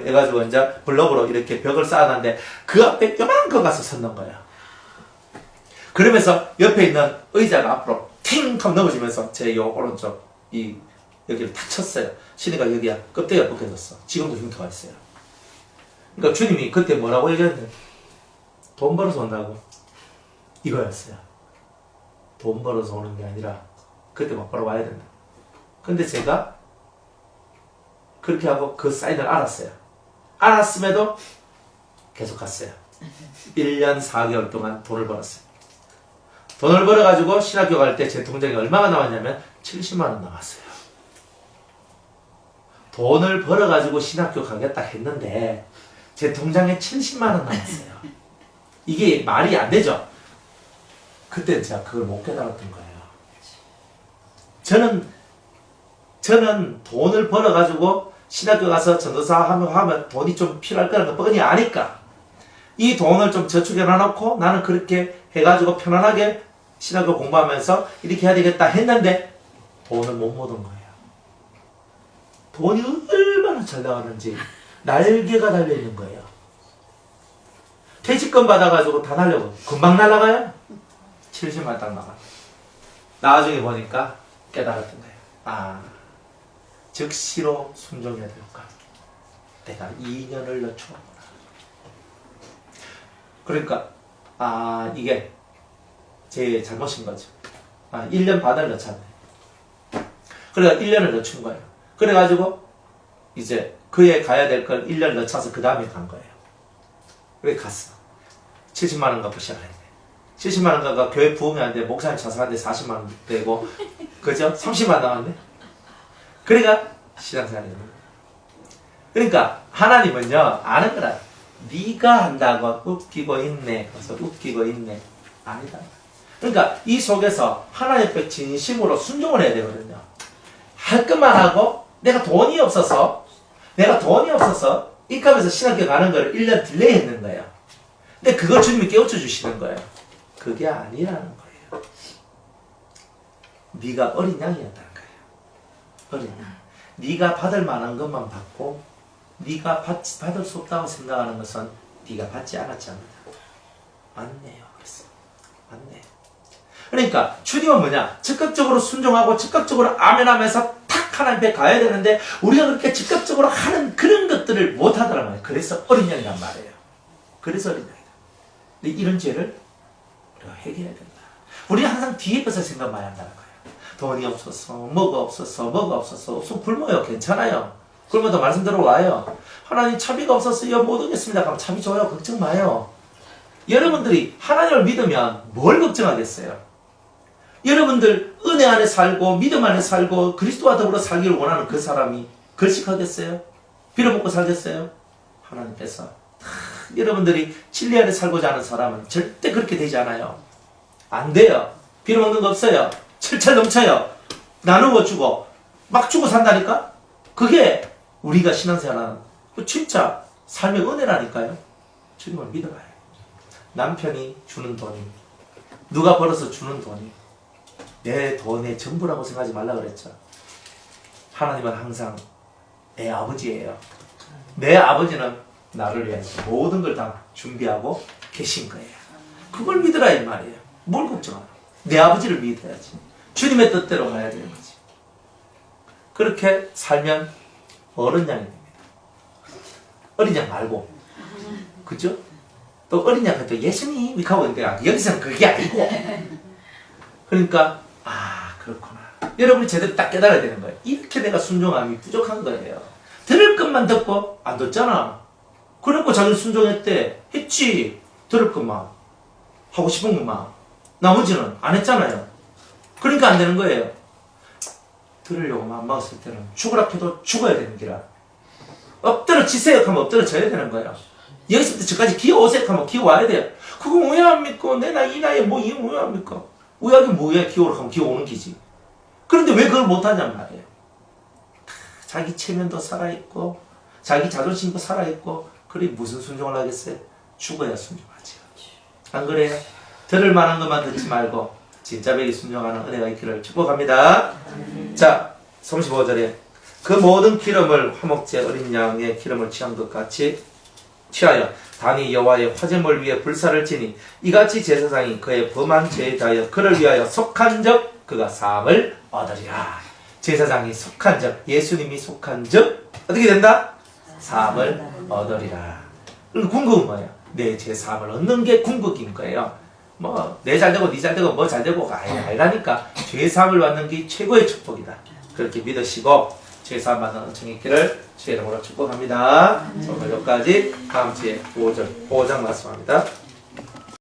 해가지고 이제 블럭으로 이렇게 벽을 쌓아놨는데 그 앞에 요만큼 가서 섰는 거예요. 그러면서 옆에 있는 의자가 앞으로 팅 하고 넘어지면서 제 요 오른쪽 여기를 탁 쳤어요. 신이가 여기야 껍데기가 벗겨졌어. 지금도 흉터가 있어요. 그러니까 주님이 그때 뭐라고 얘기했는데 돈 벌어서 온다고 이거였어요. 돈 벌어서 오는 게 아니라 그때 막 바로 와야 된다. 근데 제가 그렇게 하고 그 사인을 알았어요. 알았음에도 계속 갔어요. 1년 4개월 동안 돈을 벌었어요. 돈을 벌어가지고 신학교 갈 때 제 통장에 얼마가 나왔냐면 70만 원 나왔어요. 돈을 벌어가지고 신학교 가겠다 했는데 제 통장에 70만 원 나왔어요. 이게 말이 안 되죠? 그때 제가 그걸 못 깨달았던 거예요. 저는 돈을 벌어가지고 신학교 가서 전도사 하면 돈이 좀 필요할 거라는 거 뻔히 아니까 이 돈을 좀 저축해 놔놓고 나는 그렇게 해가지고 편안하게 신학교 공부하면서 이렇게 해야 되겠다 했는데 돈을 못 모은 거예요. 돈이 얼마나 잘 나가는지 날개가 달려있는 거예요. 퇴직금 받아가지고 다 날려고 금방 날아가요. 70만 딱 나가. 나중에 보니까 깨달았던 거예요. 즉시로 순종해야 될까? 내가 2년을 늦추었구나. 그러니까 이게 제 잘못인 거죠. 1년 반을 늦췄네. 그러니까 1년을 늦춘 거예요. 그래가지고 이제 그에 가야 될 걸 1년 늦춰서 그 다음에 간 거예요. 그래 갔어. 70만 원 갖고 시작했네. 70만 원 갖고 교회 부흥하는데 목사님 자살하는데 40만 원 되고 그죠? 30만 원 나왔네. 그러니까 신앙생활이 됩니다. 그러니까 하나님은요 아는 거라. 네가 한다고 웃기고 있네. 그래서 웃기고 있네. 아니다. 그러니까 이 속에서 하나님 앞에 진심으로 순종을 해야 되거든요. 할 것만 하고 내가 돈이 없어서 입학해서 신학교 가는 거를 1년 딜레이 했는 거예요. 근데 그걸 주님이 깨우쳐 주시는 거예요. 그게 아니라는 거예요. 네가 어린 양이었다는 거예요. 어린 양. 네가 받을 만한 것만 받고 네가 받을 수 없다고 생각하는 것은 네가 받지 않았잖아. 맞네요. 그랬어. 맞네. 그러니까 주님은 뭐냐? 적극적으로 순종하고 적극적으로 아멘하면서 탁 하나님 앞에 가야 되는데 우리가 그렇게 적극적으로 하는 그런 것들을 못 하더란 말이에요. 그래서 어린 양이란 말이에요. 그래서 어린 양이다. 근데 이런 죄를 우리가 해결해야 된다. 우리는 항상 뒤에 것을 생각만 한다는 거예요. 돈이 없어서, 뭐가 없어서, 없으면 굶어요. 괜찮아요. 굶어도 말씀 들어와요. 하나님 차비가 없었어요. 못 오겠습니다. 그럼 차비 줘요. 걱정 마요. 여러분들이 하나님을 믿으면 뭘 걱정하겠어요? 여러분들 은혜 안에 살고 믿음 안에 살고 그리스도와 더불어 살기를 원하는 그 사람이 걸식하겠어요? 빌어먹고 살겠어요? 하나님께서 여러분들이 진리 안에 살고자 하는 사람은 절대 그렇게 되지 않아요. 안 돼요. 빌어먹는 거 없어요. 철철 넘쳐요. 나누어 주고 막 주고 산다니까? 그게 우리가 신앙생활하는 진짜 삶의 은혜라니까요. 주님을 믿어봐요. 남편이 주는 돈이 누가 벌어서 주는 돈이 내 돈의 전부라고 생각하지 말라 그랬죠. 하나님은 항상 내 아버지예요. 내 아버지는 나를 위해서 모든 걸 다 준비하고 계신 거예요. 그걸 믿으라 이 말이에요. 뭘 걱정하나? 내 아버지를 믿어야지. 주님의 뜻대로 가야 되는 거지. 그렇게 살면 어른 양이 됩니다. 어린 양 말고. 그죠? 또 어린 양은 또 예수님이 하고 있는데 여기서는 그게 아니고. 그러니까 그렇구나. 여러분이 제대로 딱 깨달아야 되는 거예요. 이렇게 내가 순종함이 부족한 거예요. 들을 것만 듣고 안 듣잖아. 그래놓고 자기는 순종했대. 했지. 들을 것만. 하고 싶은 것만. 나머지는 안 했잖아요. 그러니까 안 되는 거예요. 들으려고 마음 먹었을 때는 죽으라 해도 죽어야 되는 기라. 엎드러지세요 하면 엎드러져야 되는 거예요. 여기서부터 저까지 기어오세요 하면 기어와야 돼요. 그거 왜 합니까? 내 나이 나이에 뭐 이게 왜 합니까? 우야긴 뭐야? 기어오라 하면 기어오는 기지. 그런데 왜 그걸 못하냔 말이에요. 자기 체면도 살아있고 자기 자존심도 살아있고 그래 무슨 순종을 하겠어요? 죽어야 순종하지. 안 그래요? 들을 만한 것만 듣지 말고 진짜 베기 순종하는 은혜가 있기를 축복합니다. 자, 35절에 그 모든 기름을 화목제 어린 양의 기름을 취한 것 같이 취하여 단이 여호와의 화제물 위에 불사를 지니 이같이 제사장이 그의 범한 죄에 대하여 그를 위하여 속한 적 그가 사함을 얻으리라. 제사장이 속한 적 예수님이 속한 적 어떻게 된다? 사함을 얻으리라. 그럼 궁극은 뭐예요? 내 죄 사함을 얻는 게 궁극인 거예요. 뭐 내 잘되고 네 잘되고 뭐 잘되고 아니라니까 죄 사함을 받는 게 최고의 축복이다. 그렇게 믿으시고 죄 사함 받는 은총이 있기를 주의 이름으로 축복합니다. 오늘 여기까지 다음 주에 5장 말씀합니다.